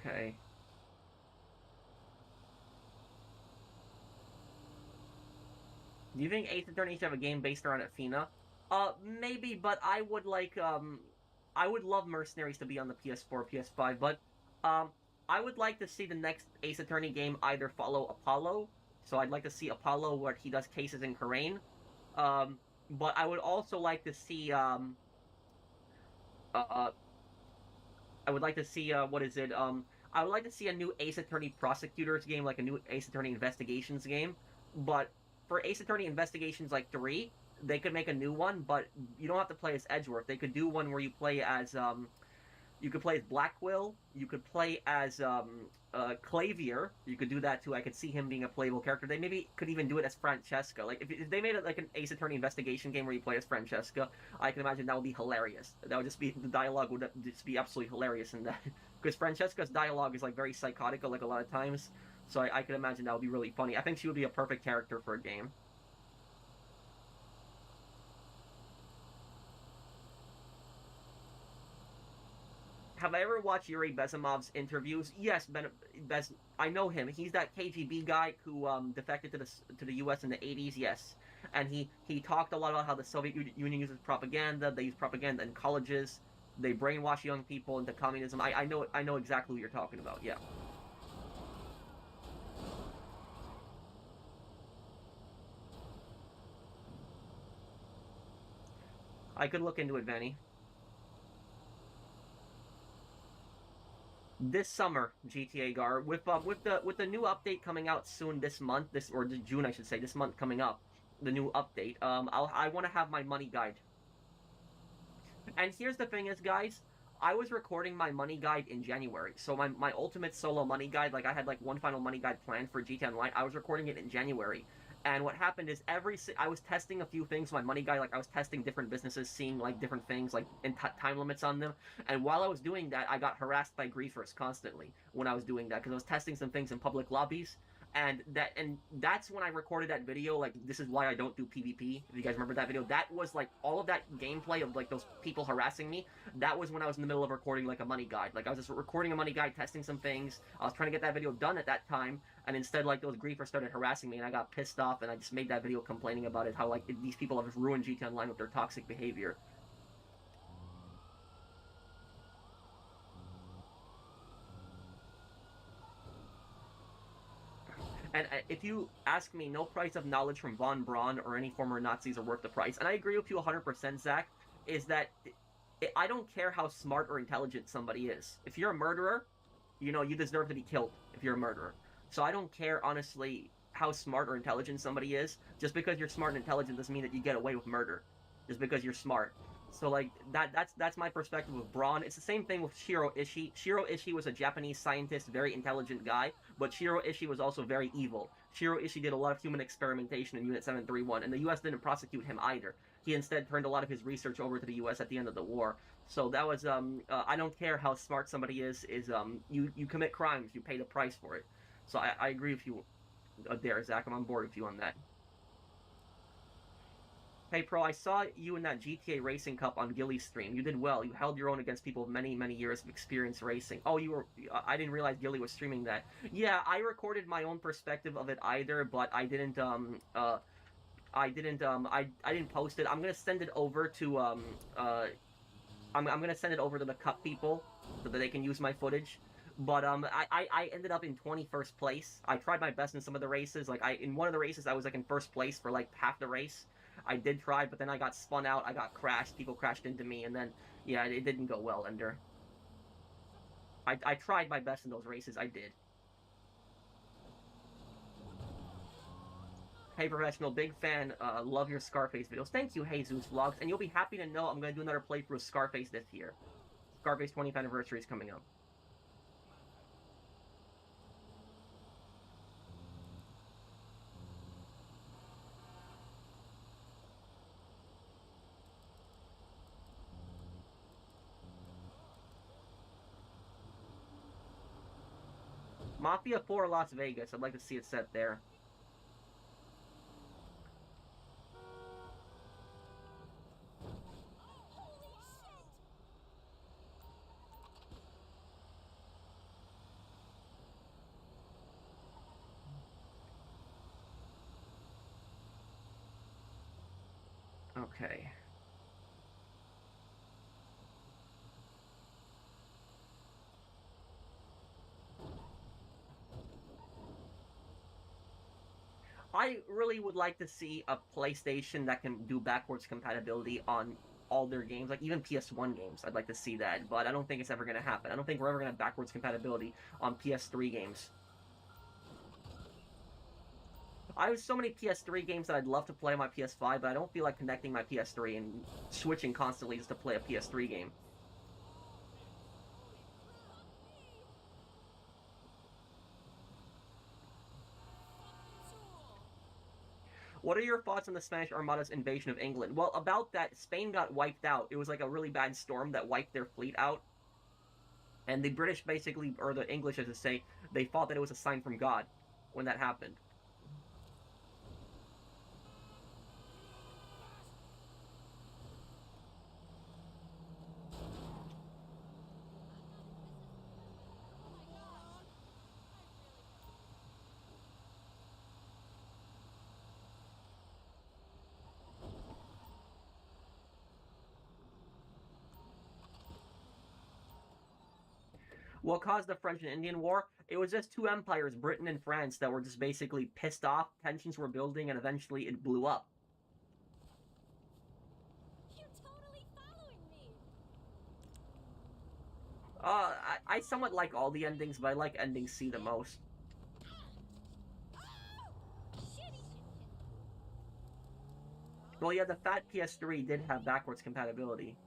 Okay. Do you think Ace Attorney should have a game based around Athena? Maybe, but I would I would love Mercenaries to be on the PS4, PS5, but I would like to see the next Ace Attorney game either follow Apollo, so I'd like to see Apollo where he does cases in Khura'in, but I would also like to see uh, I would like to see what is it? I would like to see a new Ace Attorney Prosecutors game, like a new Ace Attorney Investigations game. But for Ace Attorney Investigations like 3, they could make a new one, but you don't have to play as Edgeworth. They could do one where you play as you could play as Blackwill. You could play as Clavier. You could do that too. I could see him being a playable character. They maybe could even do it as Francesca. Like if they made it like an Ace Attorney investigation game where you play as Francesca, I can imagine that would be hilarious. That would just be the dialogue would just be absolutely hilarious in that because Francesca's dialogue is like very psychotic like a lot of times. So I can imagine that would be really funny. I think she would be a perfect character for a game. Have I ever watched Yuri Bezimov's interviews? Yes, I know him. He's that KGB guy who defected to the U.S. in the 80s. Yes, and he talked a lot about how the Soviet Union uses propaganda. They use propaganda in colleges. They brainwash young people into communism. I know exactly what you're talking about. Yeah. I could look into it, Vanny. This summer, GTA Gar, with the new update coming out soon this month, or June I should say, this month coming up, the new update. I want to have my money guide. And here's the thing is, guys, I was recording my money guide in January. So my ultimate solo money guide, like I had like one final money guide planned for GTA Online. I was recording it in January. And what happened is I was testing a few things, my money guide, like I was testing different businesses, seeing like different things, like time limits on them. And while I was doing that, I got harassed by griefers constantly when I was doing that, because I was testing some things in public lobbies. And that's when I recorded that video, like, this is why I don't do PvP, if you guys remember that video. That was, like, all of that gameplay of, like, those people harassing me, that was when I was in the middle of recording, like, a money guide. Like, I was just recording a money guide, testing some things, I was trying to get that video done at that time, and instead, like, those griefers started harassing me, and I got pissed off, and I just made that video complaining about it, how, like, these people have just ruined GTA Online with their toxic behavior. And if you ask me, no price of knowledge from Von Braun or any former Nazis are worth the price. And I agree with you 100%, Zach, is that I don't care how smart or intelligent somebody is. If you're a murderer, you know, you deserve to be killed if you're a murderer. So I don't care, honestly, how smart or intelligent somebody is. Just because you're smart and intelligent doesn't mean that you get away with murder. Just because you're smart. So, like, that's my perspective with Braun. It's the same thing with Shiro Ishii. Shiro Ishii was a Japanese scientist, very intelligent guy, but Shiro Ishii was also very evil. Shiro Ishii did a lot of human experimentation in Unit 731, and the U.S. didn't prosecute him either. He instead turned a lot of his research over to the U.S. at the end of the war. So that was, I don't care how smart somebody is you commit crimes, you pay the price for it. So I agree with you there, Zach. I'm on board with you on that. Hey, Pro, I saw you in that GTA Racing Cup on Gilly's stream. You did well. You held your own against people with many, many years of experience racing. Oh, you were... I didn't realize Gilly was streaming that. Yeah, I recorded my own perspective of it either, but I didn't, I didn't post it. I'm gonna send it over to, I'm gonna send it over to the Cup people so that they can use my footage. But, I ended up in 21st place. I tried my best in some of the races. Like, in one of the races, I was, like, in first place for, like, half the race. I did try, but then I got spun out, I got crashed, people crashed into me, and then, yeah, it didn't go well, Ender. I tried my best in those races, I did. Hey, Professional, big fan, love your Scarface videos. Thank you, Jesus Vlogs, and you'll be happy to know I'm going to do another playthrough of Scarface this year. Scarface 20th anniversary is coming up. Mafia 4 Las Vegas. I'd like to see it set there. Okay. I really would like to see a PlayStation that can do backwards compatibility on all their games, like even PS1 games. I'd like to see that, but I don't think it's ever going to happen. I don't think we're ever going to have backwards compatibility on PS3 games. I have so many PS3 games that I'd love to play on my PS5, but I don't feel like connecting my PS3 and switching constantly just to play a PS3 game. What are your thoughts on the Spanish Armada's invasion of England? Well, about that, Spain got wiped out. It was like a really bad storm that wiped their fleet out. And the British basically, or the English as to say, they thought that it was a sign from God when that happened. What caused the French and Indian War? It was just two empires, Britain and France, that were just basically pissed off. Tensions were building, and eventually it blew up. You totally I somewhat like all the endings, but I like ending C the most. Well, yeah, the fat PS3 did have backwards compatibility.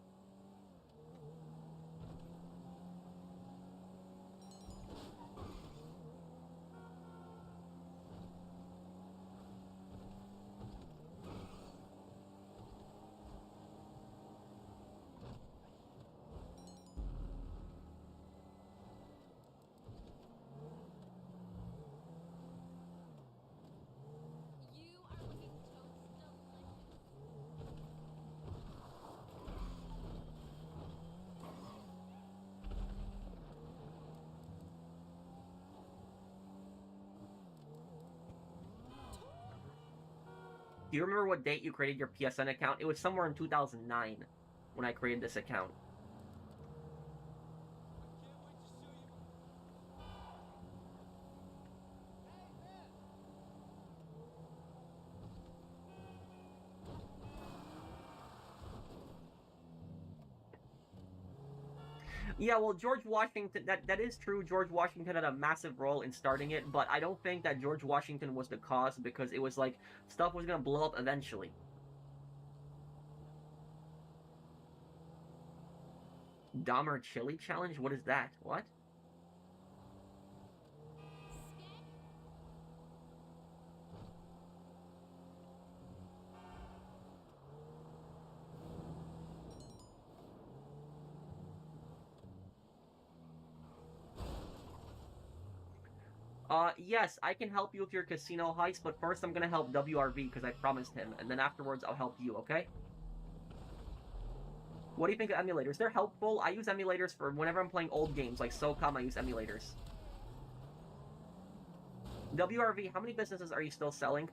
Do you remember what date you created your PSN account? It was somewhere in 2009 when I created this account. Yeah, well, George Washington, that is true. George Washington had a massive role in starting it, but I don't think that George Washington was the cause, because it was like stuff was gonna blow up eventually. Dahmer Chili Challenge? What is that? What? Yes, I can help you with your casino heist, but first I'm gonna help WRV because I promised him, and then afterwards I'll help you, okay? What do you think of emulators? They're helpful. I use emulators for whenever I'm playing old games, like SOCOM, I use emulators. WRV, how many businesses are you still selling?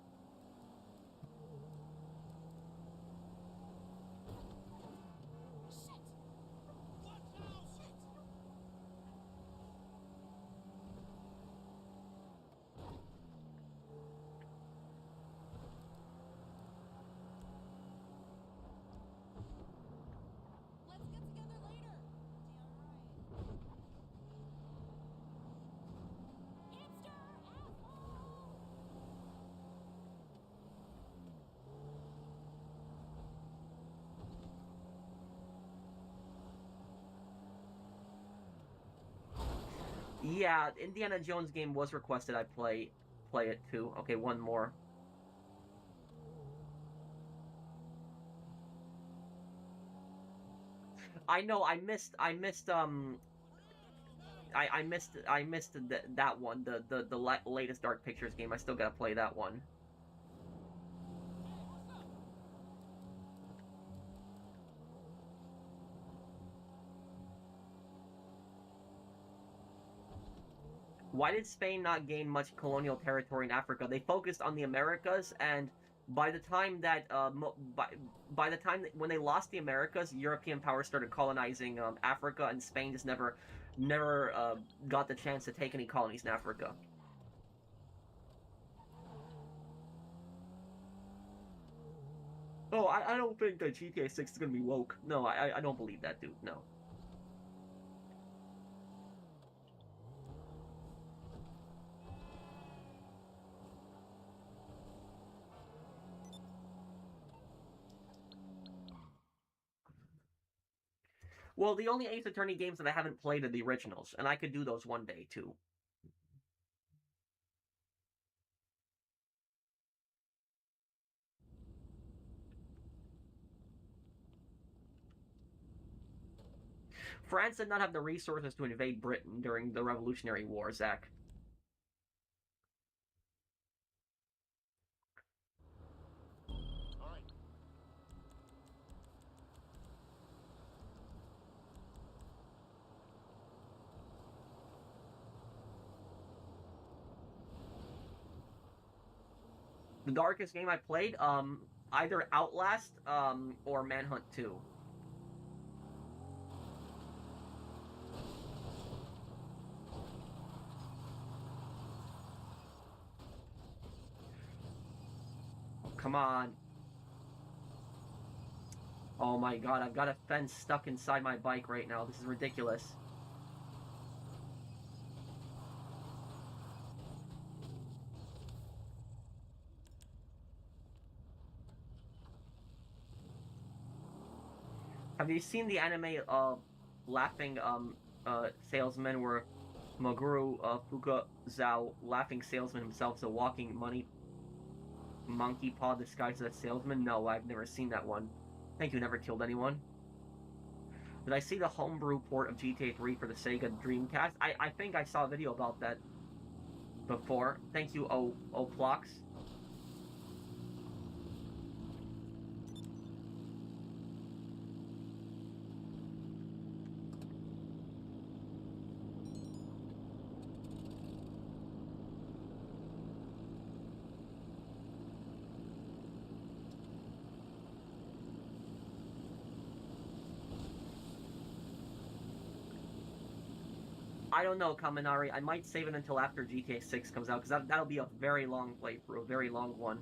Yeah, Indiana Jones game was requested I play it too. Okay, one more. I know I missed that one, the latest Dark Pictures game. I still gotta play that one. Why did Spain not gain much colonial territory in Africa? They focused on the Americas, and by the time that by the time when they lost the Americas, European powers started colonizing Africa, and Spain just never got the chance to take any colonies in Africa. Oh, I don't think that GTA 6 is gonna be woke. No, I don't believe that, dude. No. Well, the only Ace Attorney games that I haven't played are the originals, and I could do those one day too. France did not have the resources to invade Britain during the Revolutionary War, Zach. The darkest game I played, either Outlast, or Manhunt 2. Come on. Oh my god, I've got a fence stuck inside my bike right now. This is ridiculous. Have you seen the anime Laughing Salesman, where Maguru Fukazawa, laughing salesman himself, is a walking money monkey paw disguised as a salesman? No, I've never seen that one. Thank you, never killed anyone. Did I see the homebrew port of GTA 3 for the Sega Dreamcast? I think I saw a video about that before. Thank you, Oplox. I don't know, Kaminari. I might save it until after GTA 6 comes out, because that'll be a very long playthrough, a very long one.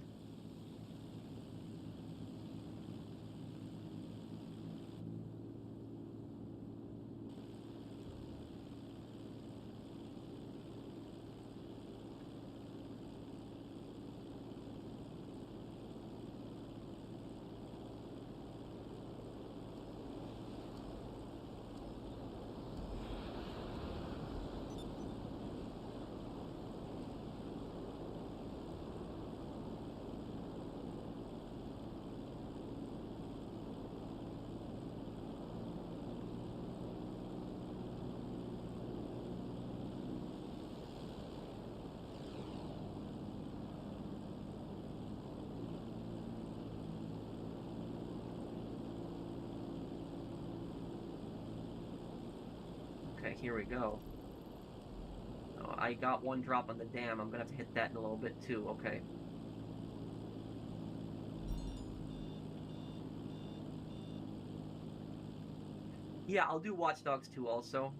Okay, here we go. Oh, I got one drop on the dam. I'm gonna have to hit that in a little bit too. Okay. Yeah, I'll do Watch Dogs 2 also.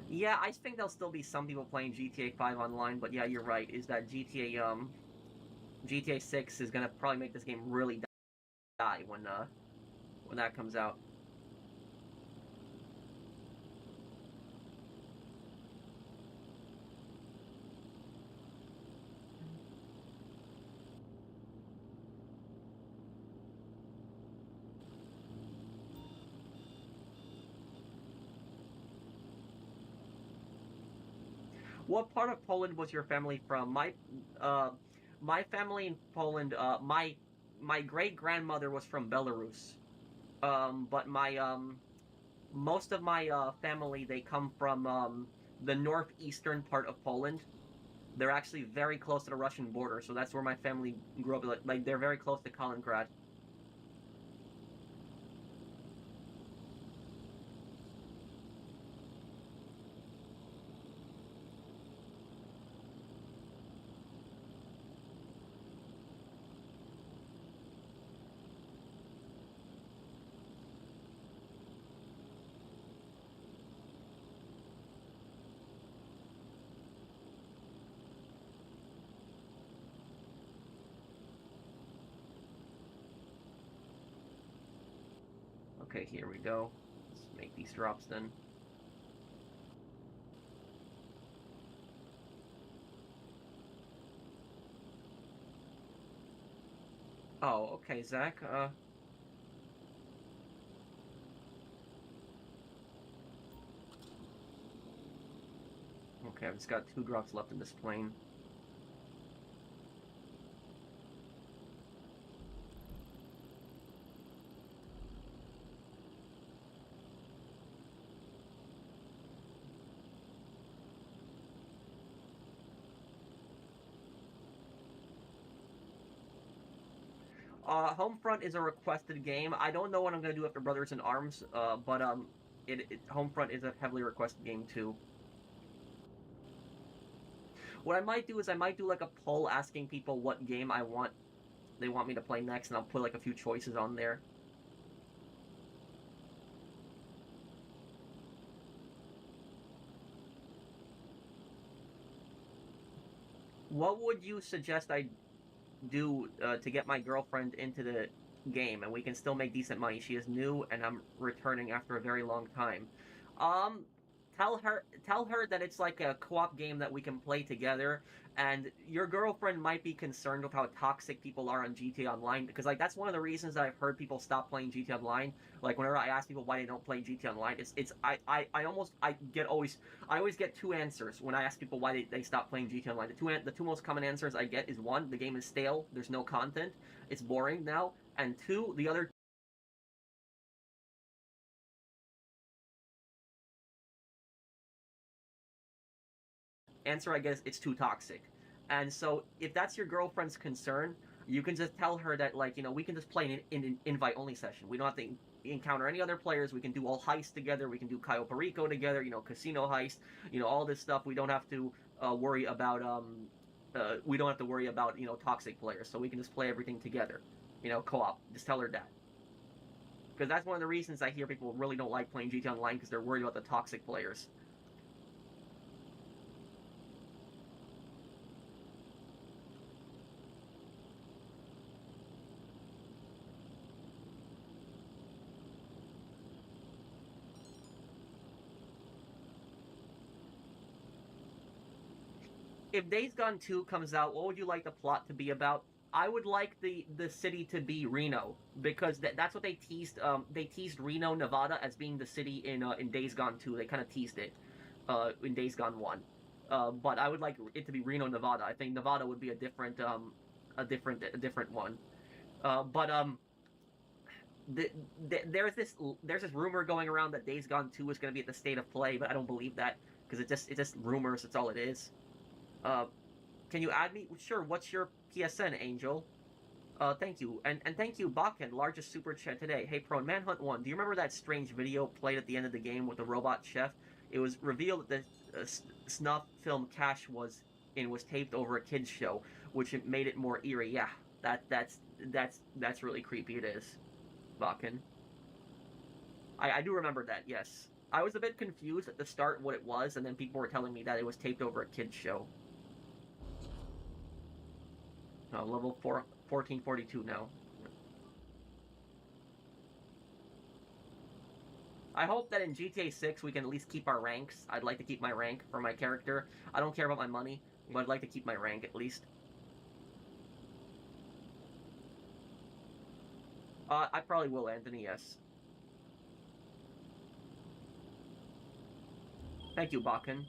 Yeah, I think there'll still be some people playing GTA 5 online, but yeah, you're right. Is that GTA 6 is gonna probably make this game really die when that comes out. What part of Poland was your family from? My family in Poland, my great grandmother was from Belarus. But my most of my family, they come from the northeastern part of Poland. They're actually very close to the Russian border, so that's where my family grew up. Like they're very close to Kaliningrad. Okay, here we go. Let's make these drops then. Oh, okay, Zach. Okay, I've just got 2 drops left in this plane. Homefront is a requested game. I don't know what I'm gonna do after Brothers in Arms, but Homefront is a heavily requested game too. What I might do is I might do like a poll asking people what game they want me to play next, and I'll put like a few choices on there. What would you suggest I do to get my girlfriend into the game, and we can still make decent money? She is new, and I'm returning after a very long time. Um, tell her that it's like a co-op game that we can play together, and your girlfriend might be concerned with how toxic people are on GTA Online, because like that's one of the reasons that I've heard people stop playing GTA Online. Like whenever I ask people why they don't play GTA Online, it's I always get two answers when I ask people why they stop playing GTA Online. The two most common answers I get is one, the game is stale, there's no content, it's boring now, and two, the other answer I guess it's too toxic. And so if that's your girlfriend's concern, you can just tell her that like we can just play an invite only session. We don't have to encounter any other players. We can do all heists together. We can do Cayo Perico together. Casino heist. All this stuff. We don't have to worry about we don't have to worry about toxic players. So we can just play everything together. Co-op. Just tell her that. Because that's one of the reasons I hear people really don't like playing GTA Online, because they're worried about the toxic players. If Days Gone 2 comes out, what would you like the plot to be about? I would like the city to be Reno, because that's what they teased. They teased Reno, Nevada, as being the city in Days Gone 2. They kind of teased it in Days Gone 1. But I would like it to be Reno, Nevada. I think Nevada would be a different one. But there's this rumor going around that Days Gone 2 is going to be at the state of play, but I don't believe that, because it's just rumors. That's all it is. Can you add me? Sure. What's your PSN, Angel? Thank you. And thank you, Bakken, largest super chat today. Hey, Prone, Manhunt 1, do you remember that strange video played at the end of the game with the robot chef? It was revealed that the snuff film Cash was taped over a kid's show, which made it more eerie. Yeah, that's really creepy, it is, Bakken. I do remember that, yes. I was a bit confused at the start what it was, and then people were telling me that it was taped over a kid's show. Level 1442 now. I hope that in GTA 6 we can at least keep our ranks. I'd like to keep my rank for my character. I don't care about my money, but I'd like to keep my rank at least. I probably will, Anthony, yes. Thank you, Bakken.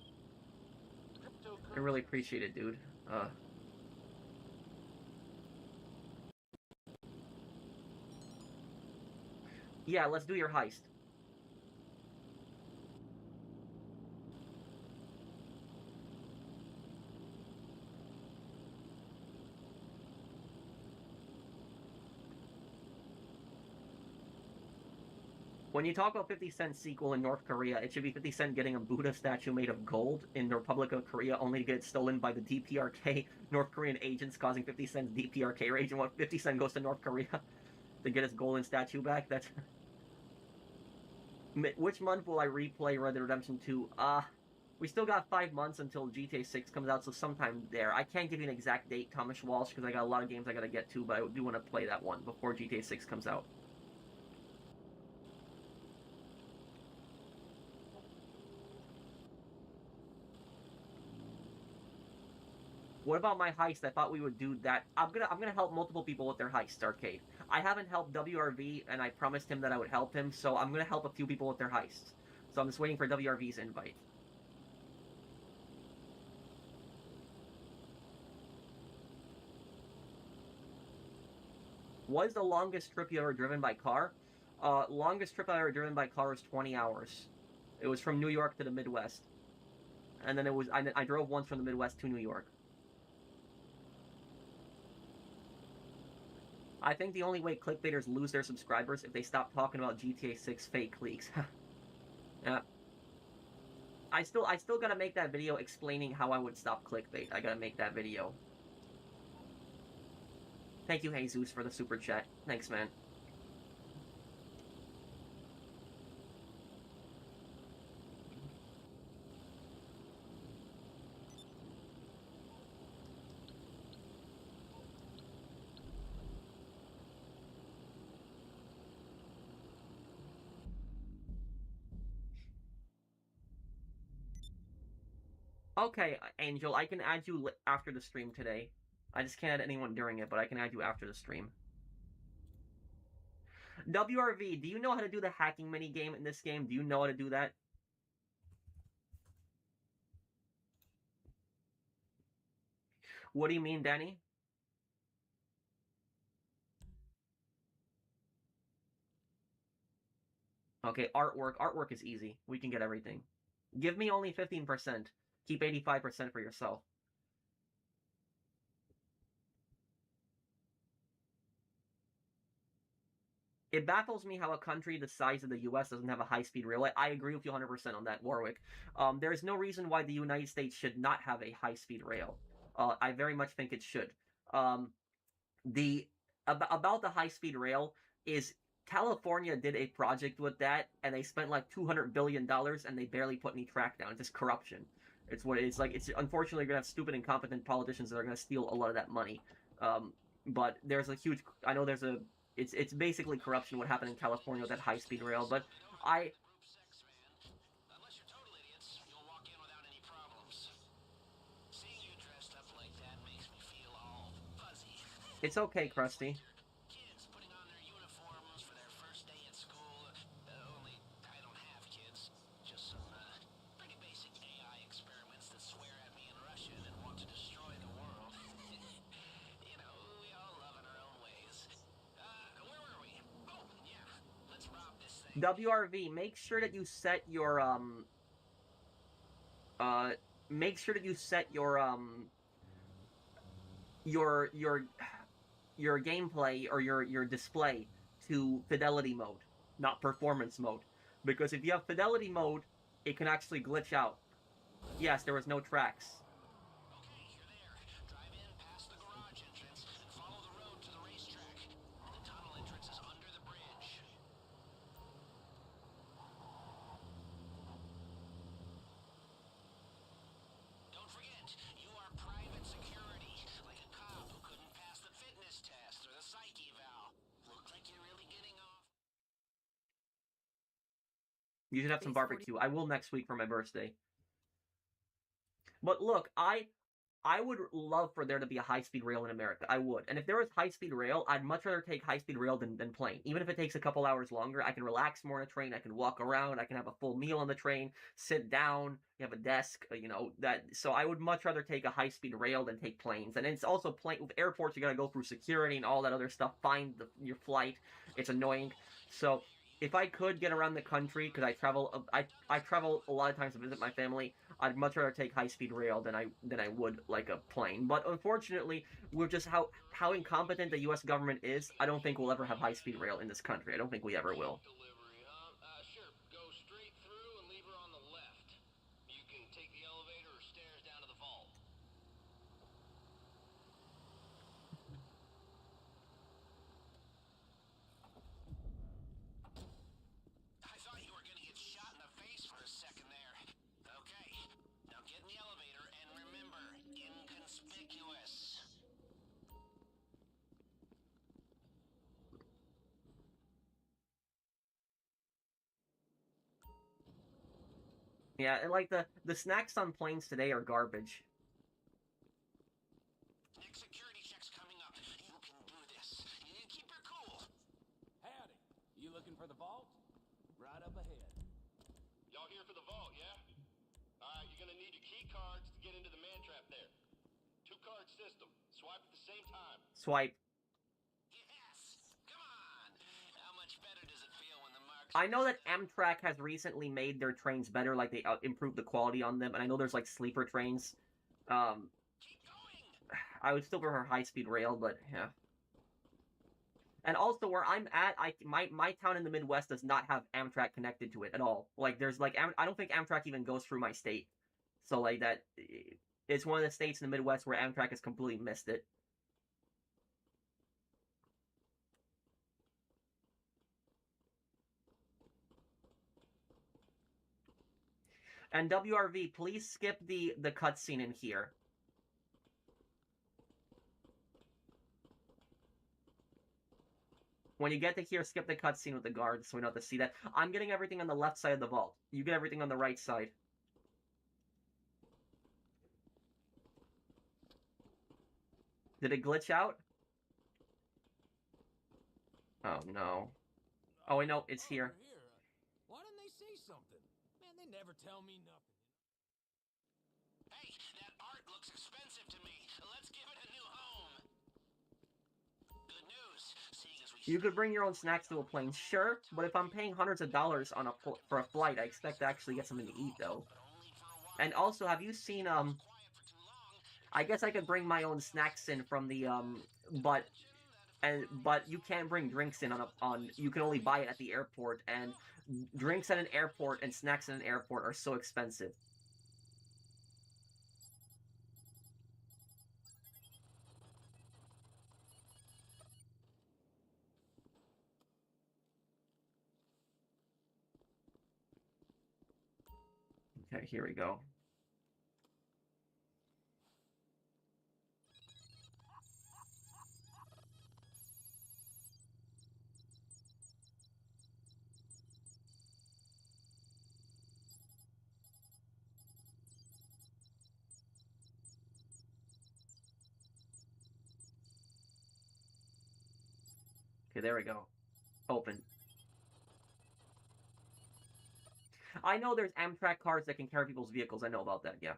I really appreciate it, dude. Yeah, let's do your heist. When you talk about 50 Cent's sequel in North Korea, it should be 50 Cent getting a Buddha statue made of gold in the Republic of Korea, only to get stolen by the DPRK North Korean agents, causing 50 Cent's DPRK rage. And what 50 Cent goes to North Korea to get his golden statue back. That's which month will I replay Red Dead Redemption 2? We still got 5 months until GTA 6 comes out, so sometime there. I can't give you an exact date, Thomas Walsh, because I got a lot of games I gotta get to, but I do want to play that one before GTA 6 comes out. What about my heist? I thought we would do that. I'm gonna help multiple people with their heists, Arcade. I haven't helped WRV, and I promised him that I would help him, so I'm gonna help a few people with their heists. So I'm just waiting for WRV's invite. What is the longest trip you ever driven by car? Longest trip I ever driven by car was 20 hours. It was from New York to the Midwest. And then I drove once from the Midwest to New York. I think the only way clickbaiters lose their subscribers if they stop talking about GTA 6 fake leaks. Yeah. I still gotta make that video explaining how I would stop clickbait. I gotta make that video. Thank you, Jesus, for the super chat. Thanks, man. Okay, Angel, I can add you after the stream today. I just can't add anyone during it, but I can add you after the stream. WRV, do you know how to do the hacking mini game in this game? Do you know how to do that? What do you mean, Danny? Okay, artwork. Artwork is easy. We can get everything. Give me only 15%. Keep 85% for yourself. It baffles me how a country the size of the U.S. doesn't have a high-speed railway. I agree with you 100% on that, Warwick. There is no reason why the United States should not have a high-speed rail. I very much think it should. The about the high-speed rail is California did a project with that, and they spent like $200 billion, and they barely put any track down. It's just corruption. It's what it's like. It's unfortunately you're gonna have stupid, incompetent politicians that are gonna steal a lot of that money. But there's a huge. I know there's a. It's basically corruption. What happened in California with that high speed rail, but I. Unless you're total idiots, you'll walk in without any problems. Seeing you dressed up like that makes me feel all fuzzy. It's okay, Krusty. Kids putting on their uniforms for their first day at school. Only I don't have kids. Just some pretty basic AI experiments that swear at me in Russian and want to destroy the world. You know, we all love in our own ways. Where were we? Oh, yeah. Let's rob this thing. WRV, make sure that you set your make sure that you set your your gameplay or your display to fidelity mode, not performance mode. Because if you have fidelity mode, it can actually glitch out. Yes, there was no tracks. Okay, you're there. Drive in past the garage entrance and follow the road to the racetrack. The tunnel entrance is under the bridge. Don't forget, you are private security, like a cop who couldn't pass the fitness test or the psych eval. Looks like you're really getting off. You should have some barbecue. I will next week for my birthday. But look, I would love for there to be a high-speed rail in America. I would. And if there was high-speed rail, I'd much rather take high-speed rail than plane. Even if it takes a couple hours longer, I can relax more on a train. I can walk around. I can have a full meal on the train, sit down, you have a desk, you know, that. So I would much rather take a high-speed rail than take planes. And it's also plane with airports, you got to go through security and all that other stuff, find your flight. It's annoying. So if I could get around the country, because I travel a lot of times to visit my family, I'd much rather take high-speed rail than I would like a plane. But unfortunately, we're just how incompetent the U.S. government is. I don't think we'll ever have high-speed rail in this country. I don't think we ever will. Delivery, huh? Sure. Go straight through and leave her on the left. You can take the elevator or stairs down to the vault. I thought you were gonna get shot in the face for a second there. Okay, now get in the elevator and remember, inconspicuous. Yeah, and like the snacks on planes today are garbage. Next security check's coming up. You can do this. You keep your cool. Howdy. You looking for the vault? Right up ahead. Y'all here for the vault, yeah? Alright, you're gonna need your key cards to get into the man trap there. 2-card system. Swipe at the same time. Swipe. Yes! Come on! How much better does it feel when the marks... I know that Amtrak has recently made their trains better, like they improved the quality on them, and I know there's like sleeper trains. Keep going! I would still prefer high-speed rail, but yeah. And also, where I'm at, my town in the Midwest does not have Amtrak connected to it at all. Like, there's like I don't think Amtrak even goes through my state. So like that, it's one of the states in the Midwest where Amtrak has completely missed it. And WRV, please skip the cutscene in here. When you get to here, skip the cutscene with the guards so we don't have to see that. I'm getting everything on the left side of the vault. You get everything on the right side. Did it glitch out? Oh no. Oh, wait, no, it's here. You're here. Why didn't they say something? Man, they never tell me nothing. Hey, that art looks expensive to me. Let's give it a new home. Good news, seeing as we You could bring your own still snacks to a plane, sure, but if I'm paying hundreds of dollars on for a flight, I expect to actually get something to eat, though. but only for a while. And also, have you seen, Quiet for too long. I guess I could bring my own snacks in from the, but you can't bring drinks in you can only buy it at the airport, and drinks at an airport and snacks at an airport are so expensive. Okay, here we go. Okay, there we go. Open. I know there's Amtrak cars that can carry people's vehicles. I know about that, yeah.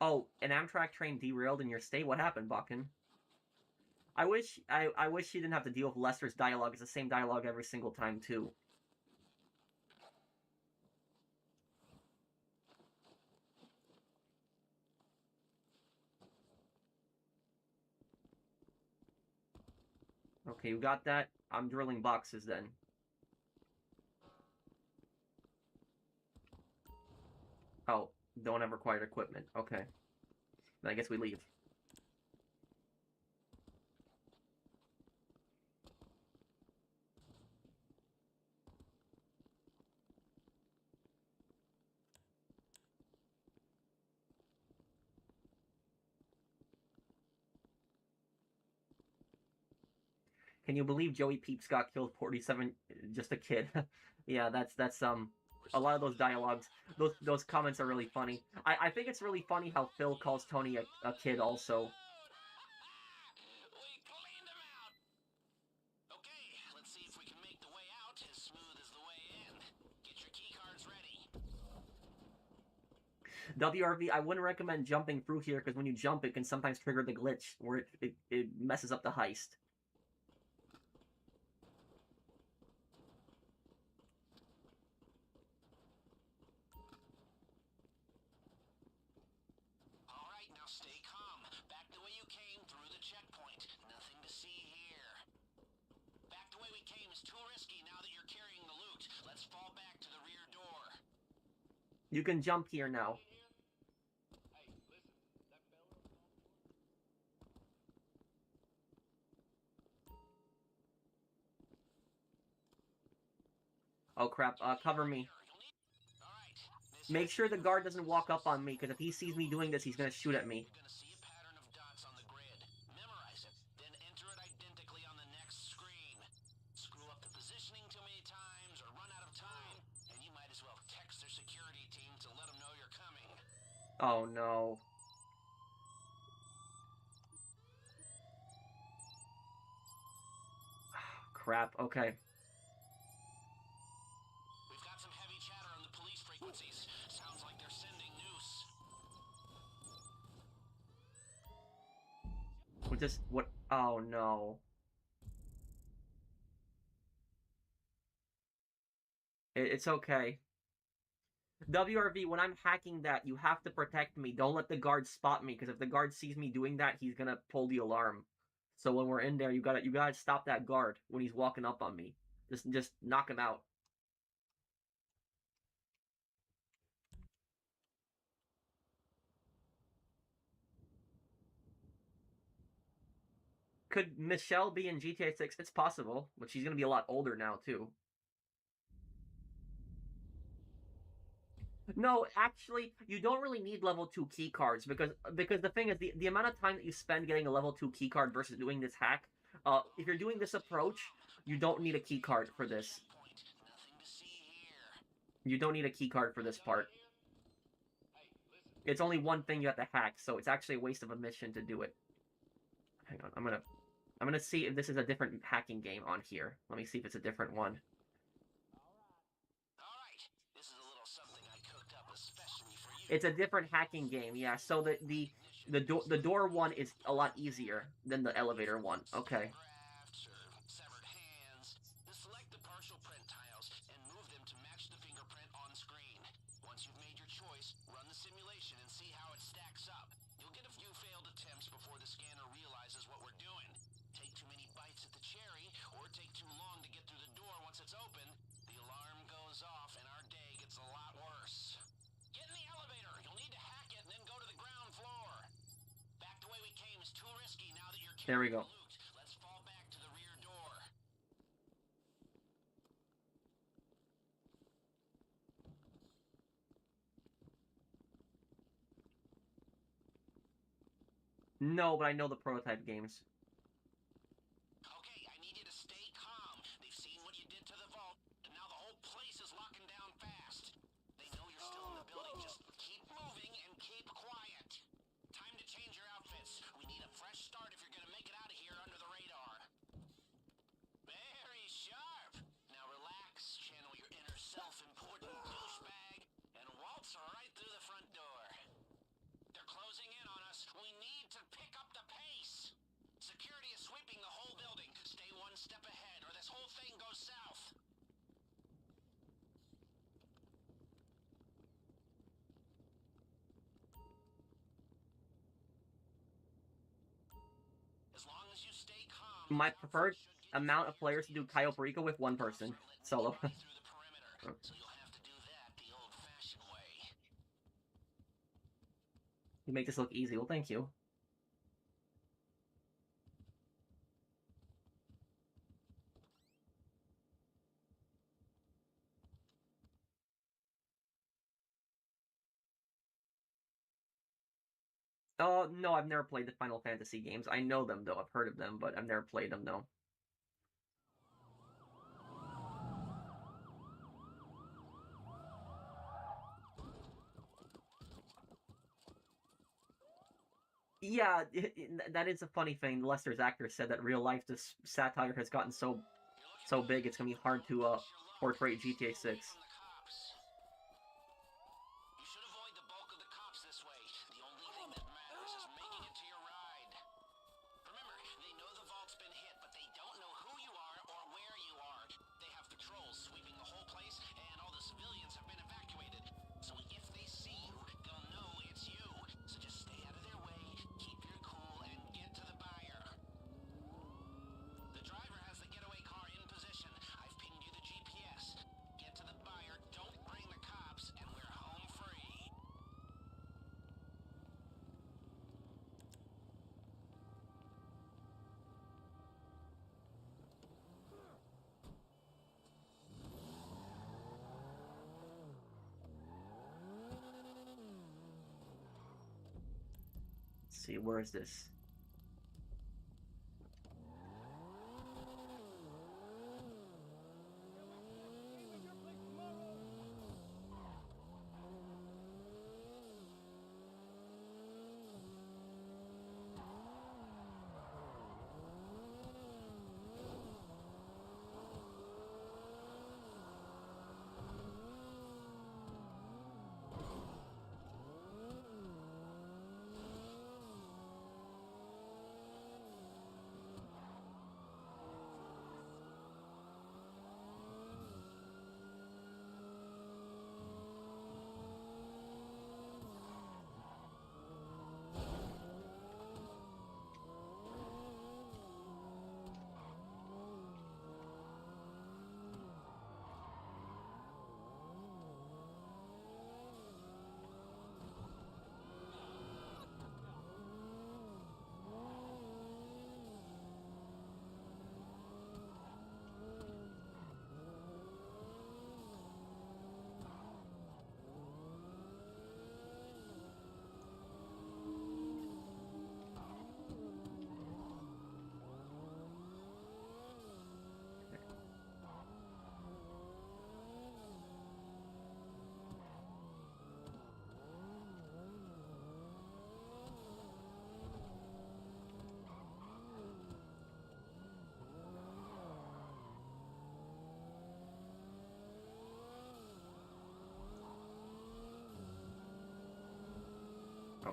Oh, an Amtrak train derailed in your state? What happened, Bakken? I wish you didn't have to deal with Lester's dialogue. It's the same dialogue every single time, too. Okay, you got that? I'm drilling boxes then. Oh, don't have required equipment. Okay. Then I guess we leave. Can you believe Joey Peeps got killed 47 just a kid? Yeah, that's a lot of those dialogues, those comments are really funny. I think it's really funny how Phil calls Tony a kid also. We cleaned them out. Okay, let's see if we can make the way out as smooth as the way in. Get your key cards ready. WRV, I wouldn't recommend jumping through here because when you jump, it can sometimes trigger the glitch where it messes up the heist. All right, now stay calm. Back the way you came through the checkpoint. Nothing to see here. Back the way we came is too risky now that you're carrying the loot. Let's fall back to the rear door. You can jump here now. Hey, listen, that fella. Oh crap, cover me. All right. Make sure the guard doesn't walk up on me, because if he sees me doing this, he's gonna shoot at me. You're gonna see a pattern of dots on the grid. Memorize it, then enter it identically on the next screen. Screw up the positioning too many times or run out of time, and you might as well text their security team to let them know you're coming. Oh no. Crap, okay. We've got some heavy chatter on the police frequencies. Sounds like they're sending noose. What? Oh no. It's okay. WRV, when I'm hacking that, you have to protect me. Don't let the guard spot me, because if the guard sees me doing that, he's gonna pull the alarm. So when we're in there, you gotta stop that guard when he's walking up on me. Just knock him out. Could Michelle be in GTA 6? It's possible, but she's gonna be a lot older now too. No, actually, you don't really need level 2 key cards because the thing is the amount of time that you spend getting a level 2 key card versus doing this hack, if you're doing this approach, you don't need a key card for this. You don't need a key card for this part. It's only one thing you have to hack, so it's actually a waste of a mission to do it. Hang on, I'm gonna see if this is a different hacking game on here. Let me see if it's a different one. It's a different hacking game, yeah. So the door one is a lot easier than the elevator one. Okay. Select the partial print tiles and move them to match the fingerprint on screen. Once you've made your choice, run the simulation and see how it stacks up. You'll get a few failed attempts before the scanner realizes what we're doing. Take too many bites at the cherry, or take too long to get through the door once it's open, the alarm goes off and our day gets a lot worse. Get in the elevator! You'll need to hack it and then go to the ground floor. Back the way we came is too risky now that you're There we go. loot. Let's fall back to the rear door. No, but I know the prototype games. Okay, I need you to stay calm. They've seen what you did to the vault, and now the whole place is locking down fast. They know you're still in the building. Just keep moving and keep quiet. Time to change your outfits. We need a fresh start if you're gonna make it out of here under the radar. Very sharp. Now relax, channel your inner self-important douchebag, and waltz right through the front door. They're closing in on us. We need to pick up the pace. Security is sweeping the whole building. Stay one step ahead, or this whole thing goes south. As long as you stay calm, My preferred amount of players to do Cayo Perico with one person solo. through the perimeter. So you'll have to do that the old-fashioned way. You make this look easy. Well, thank you. Oh, no, I've never played the Final Fantasy games. I know them, though. I've heard of them, but I've never played them, though. Yeah, that is a funny thing. Lester's actor said that real life, this satire has gotten so big, it's gonna be hard to portray GTA 6. You should avoid the bulk of the cops this way. The only thing that matters is making it to your ride. Remember, they know the vault's been hit, but they don't know who you are or where you are. They have patrols sweeping the whole place, and all the civilians have been evacuated. So if they see you, they'll know it's you. So just stay out of their way, keep your cool, and get to the buyer. The driver has the getaway car in position. I've pinged you the GPS. Get to the buyer, don't bring the cops, and we're home free. Let's see, where is this?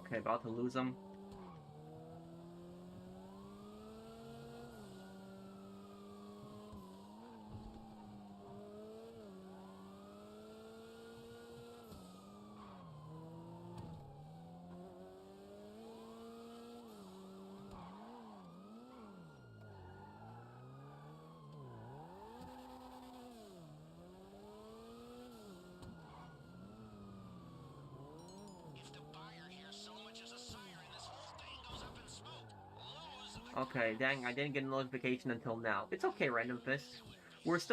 Okay, about to lose him. If the buyer hears so much as a siren, this whole thing goes up in smoke. Lose the Okay, dang, I didn't get a notification until now. It's okay, Random Fist.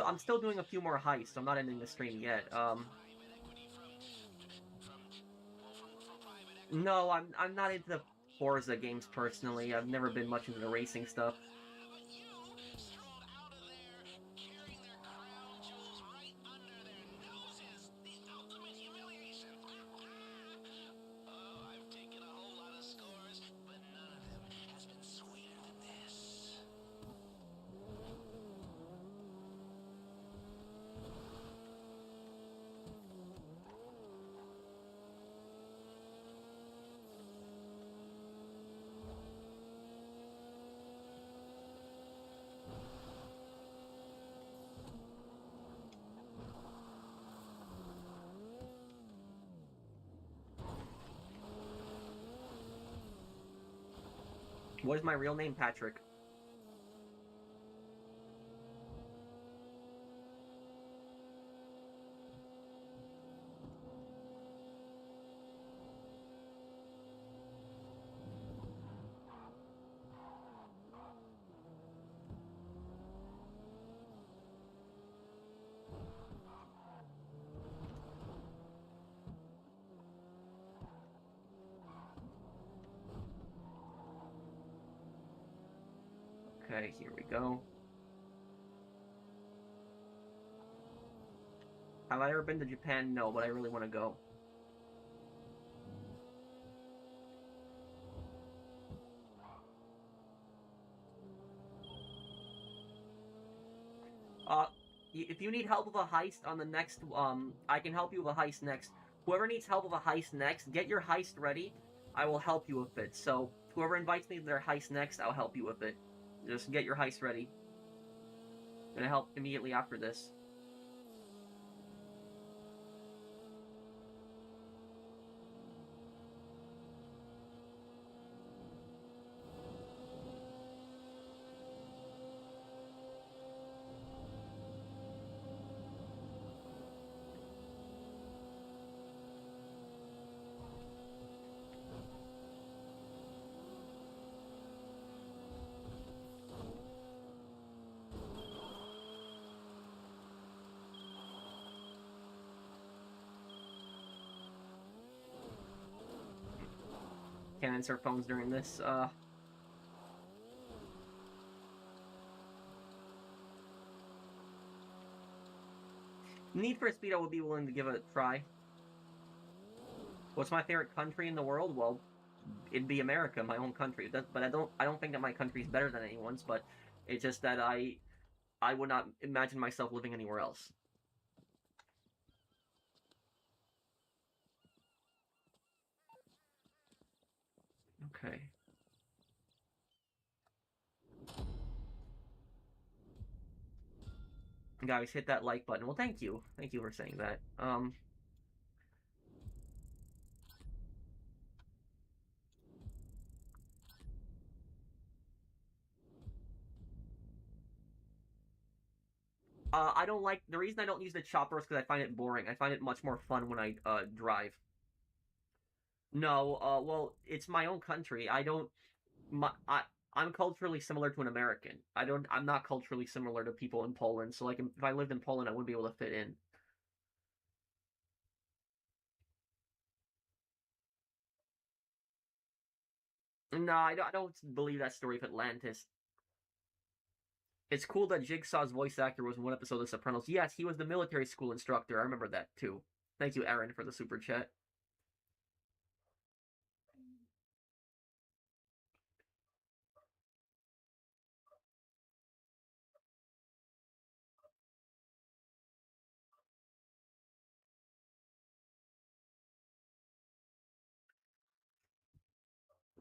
I'm still doing a few more heists, so I'm not ending the stream yet. private equity from private equity. No, I'm not into the Forza games personally. I've never been much into the racing stuff. But you strolled out of there carrying their crown jewels right under their noses. The ultimate humiliation. Oh, I've taken a whole lot of scores, but none of them has been sweeter than this. What is my real name, Patrick? Okay, here we go. Have I ever been to Japan? No, but I really want to go. If you need help with a heist on the next, I can help you with a heist next. Whoever needs help with a heist next, get your heist ready. I will help you with it. So, whoever invites me to their heist next, I'll help you with it. Just get your heist ready. I'm gonna help immediately after this. Can't answer phones during this. Need for Speed, I would be willing to give it a try. What's my favorite country in the world? Well, it'd be America, my own country. But I don't think that my country is better than anyone's. But it's just that I would not imagine myself living anywhere else. Okay. Guys, hit that like button. Well, thank you. Thank you for saying that. I don't like the reason I don't use the chopper is because I find it boring. I find it much more fun when I drive. No, well, it's my own country. I don't. My, I'm culturally similar to an American. I'm not culturally similar to people in Poland. So, like, if I lived in Poland, I wouldn't be able to fit in. No, I don't believe that story of Atlantis. It's cool that Jigsaw's voice actor was in one episode of The Sopranos. Yes, he was the military school instructor. I remember that too. Thank you, Aaron, for the super chat.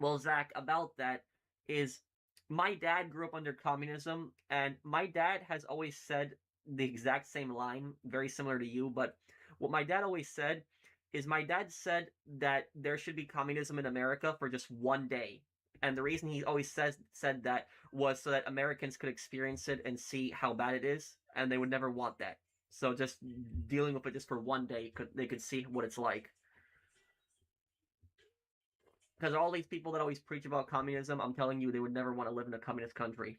Well, Zach, about that is my dad grew up under communism, and my dad has always said the exact same line, very similar to you. But what my dad always said is my dad said that there should be communism in America for just one day. And the reason he always said that was so that Americans could experience it and see how bad it is, and they would never want that. So just dealing with it just for one day, they could see what it's like. Because all these people that always preach about communism, I'm telling you, they would never want to live in a communist country.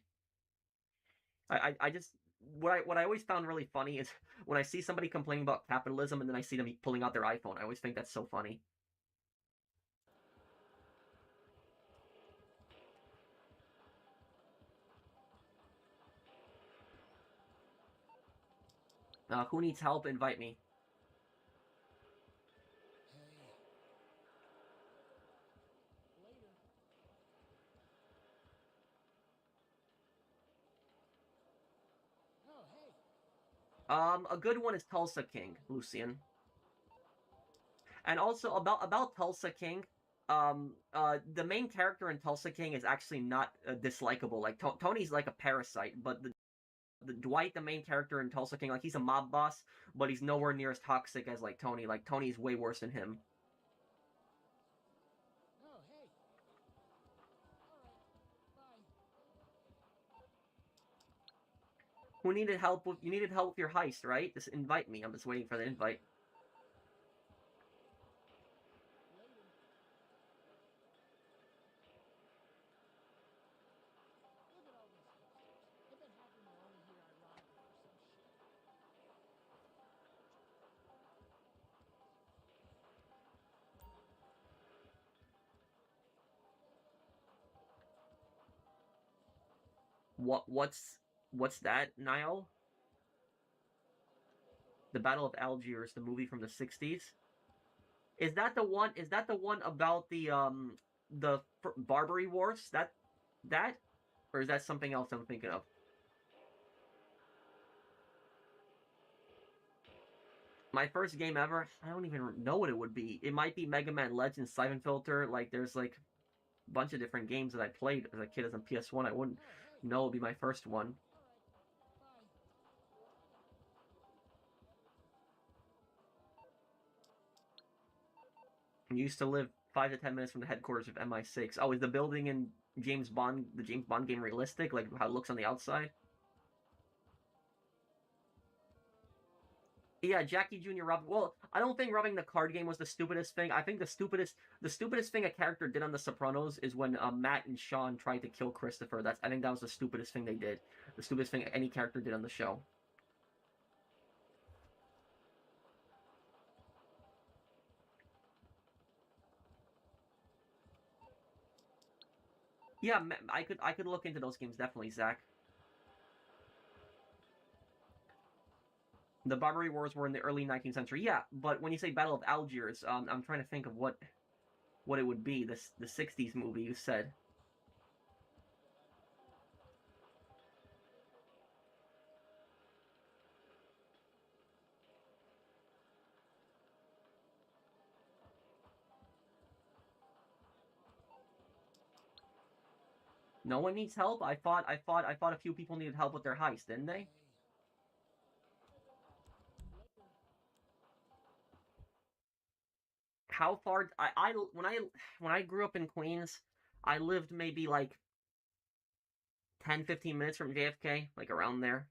I just what I always found really funny is when I see somebody complaining about capitalism and then I see them pulling out their iPhone. I always think that's so funny. Who needs help? Invite me. A good one is Tulsa King, Lucian. And also about Tulsa King, the main character in Tulsa King is actually not dislikable. Like Tony's like a parasite, but the Dwight, the main character in Tulsa King, like he's a mob boss, but he's nowhere near as toxic as like Tony. Like Tony's way worse than him. Who needed help with? You needed help with your heist, right? Just invite me. I'm just waiting for the invite. What's that, Niall? The Battle of Algiers, the movie from the '60s. Is that the one? Is that the one about the Barbary Wars? That, or is that something else I'm thinking of? My first game ever. I don't even know what it would be. It might be Mega Man Legends Siphon Filter. Like there's like a bunch of different games that I played as a kid as a PS1. I wouldn't know it'd be my first one. I used to live 5 to 10 minutes from the headquarters of MI6. Oh, is the building in the James Bond game realistic? Like how it looks on the outside? Yeah, Jackie Jr. robbed. Well, I don't think robbing the card game was the stupidest thing. I think the stupidest thing a character did on The Sopranos is when Matt and Sean tried to kill Christopher. I think that was the stupidest thing they did. The stupidest thing any character did on the show. Yeah, I could look into those games definitely, Zach. The Barbary Wars were in the early 19th century. Yeah, but when you say Battle of Algiers, I'm trying to think of what it would be. The '60s movie you said. No one needs help. I thought a few people needed help with their heist, didn't they? How far? When I grew up in Queens, I lived maybe like 10-15 minutes from JFK, like around there.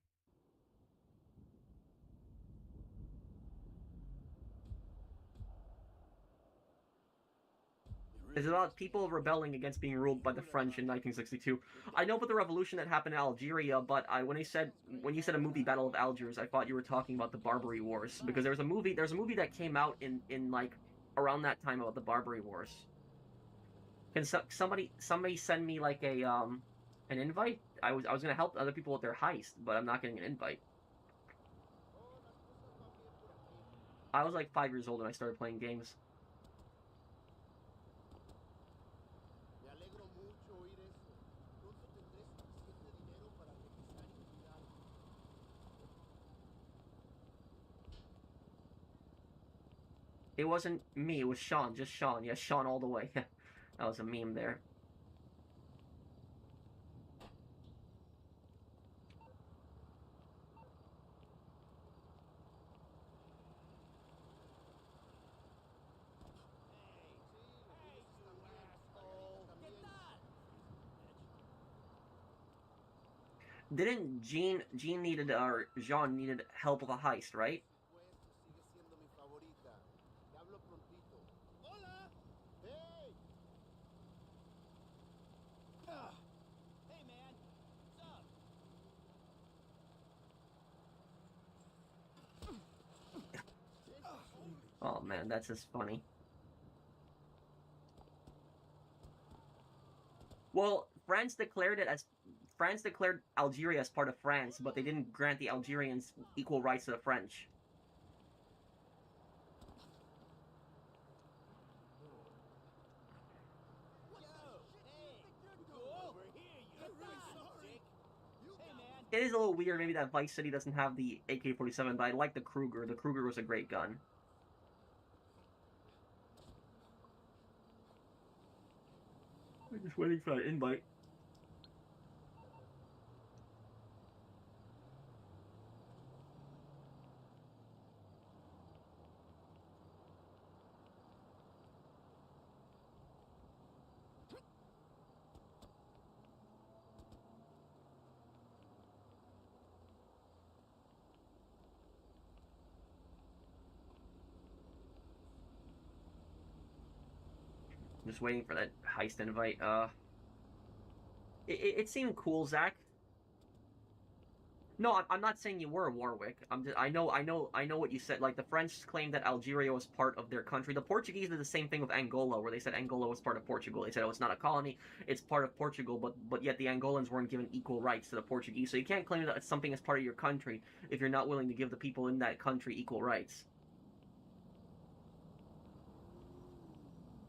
It's about people rebelling against being ruled by the French in 1962. I know about the revolution that happened in Algeria, but when you said a movie Battle of Algiers, I thought you were talking about the Barbary Wars because there's a movie that came out in like around that time about the Barbary Wars. Can somebody send me like a an invite? I was gonna help other people with their heist, but I'm not getting an invite. I was like 5 years old when I started playing games. It wasn't me. It was Sean. Just Sean. Yeah, Sean all the way. That was a meme there. Didn't Jean needed, or Jean needed help with a heist, right? Hola! Hey! Hey, man. What's up? Oh man, that's just funny. Well, France declared Algeria as part of France, but they didn't grant the Algerians equal rights to the French. It is a little weird, maybe that Vice City doesn't have the AK-47, but I like the Kruger. The Kruger was a great gun. I'm just waiting for that invite. I'm just waiting for that heist invite. It seemed cool, Zach. No, I'm not saying you were, Warwick. I know what you said. Like, the French claimed that Algeria was part of their country. The Portuguese did the same thing with Angola, where they said Angola was part of Portugal. They said, oh, it's not a colony, it's part of Portugal, but yet the Angolans weren't given equal rights to the Portuguese. So you can't claim that something is part of your country if you're not willing to give the people in that country equal rights.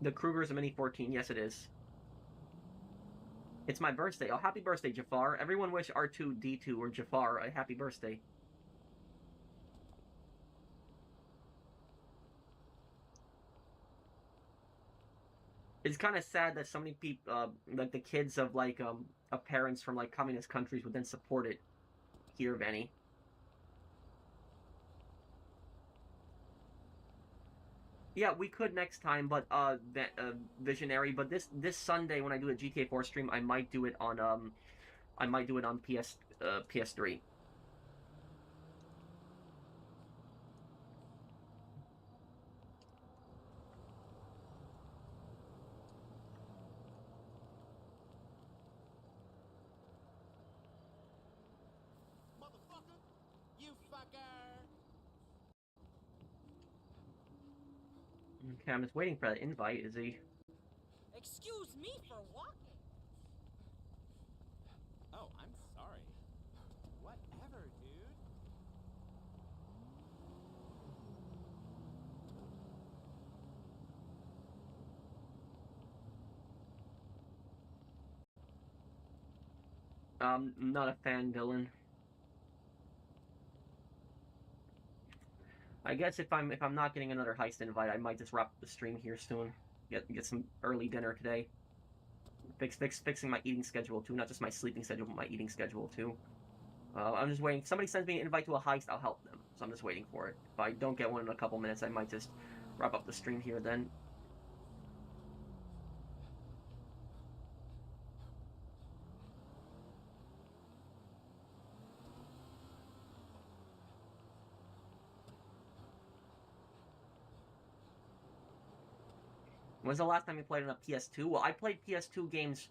The Kruger is a Mini 14. Yes, it is. It's my birthday. Oh, happy birthday, Jafar. Everyone wish R2-D2 or Jafar a happy birthday. It's kind of sad that so many people, like the kids of of parents from like communist countries would then support it here, Benny. Yeah, we could next time, but Visionary. But this Sunday when I do a GTA 4 stream, I might do it on PS3. Motherfucker! You fucker! Okay, I'm just waiting for that invite. Is he? Excuse me for walking. Oh, I'm sorry. Whatever, dude. Not a fan, Dylan. I guess if I'm not getting another heist invite, I might just wrap the stream here soon. Get some early dinner today. Fixing my eating schedule too, not just my sleeping schedule, but my eating schedule too. I'm just waiting. If somebody sends me an invite to a heist, I'll help them. So I'm just waiting for it. If I don't get one in a couple minutes, I might just wrap up the stream here then. When's the last time you played on a PS2? Well, I played PS2 games,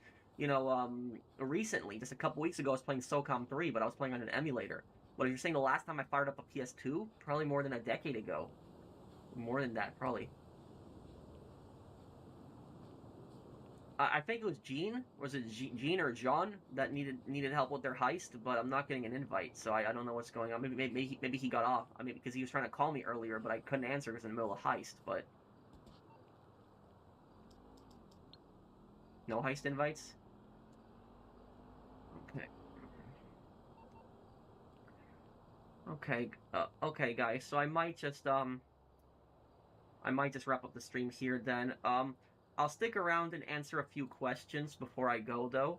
recently. Just a couple weeks ago, I was playing SOCOM 3, but I was playing on an emulator. But if you're saying the last time I fired up a PS2, probably more than a decade ago. More than that, probably. I think it was Gene. Was it Gene or John that needed help with their heist? But I'm not getting an invite, so I don't know what's going on. Maybe he got off. I mean, because he was trying to call me earlier, but I couldn't answer because in the middle of a heist. But no heist invites. Okay. Okay, guys. So I might just wrap up the stream here then. I'll stick around and answer a few questions before I go, though.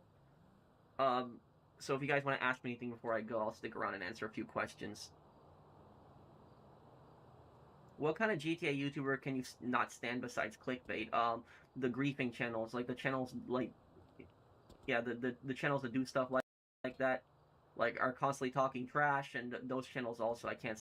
So if you guys want to ask me anything before I go, I'll stick around and answer a few questions. What kind of GTA YouTuber can you not stand besides clickbait? The griefing channels, like the channels, like, yeah, the channels that do stuff like that, like are constantly talking trash, and those channels also I can't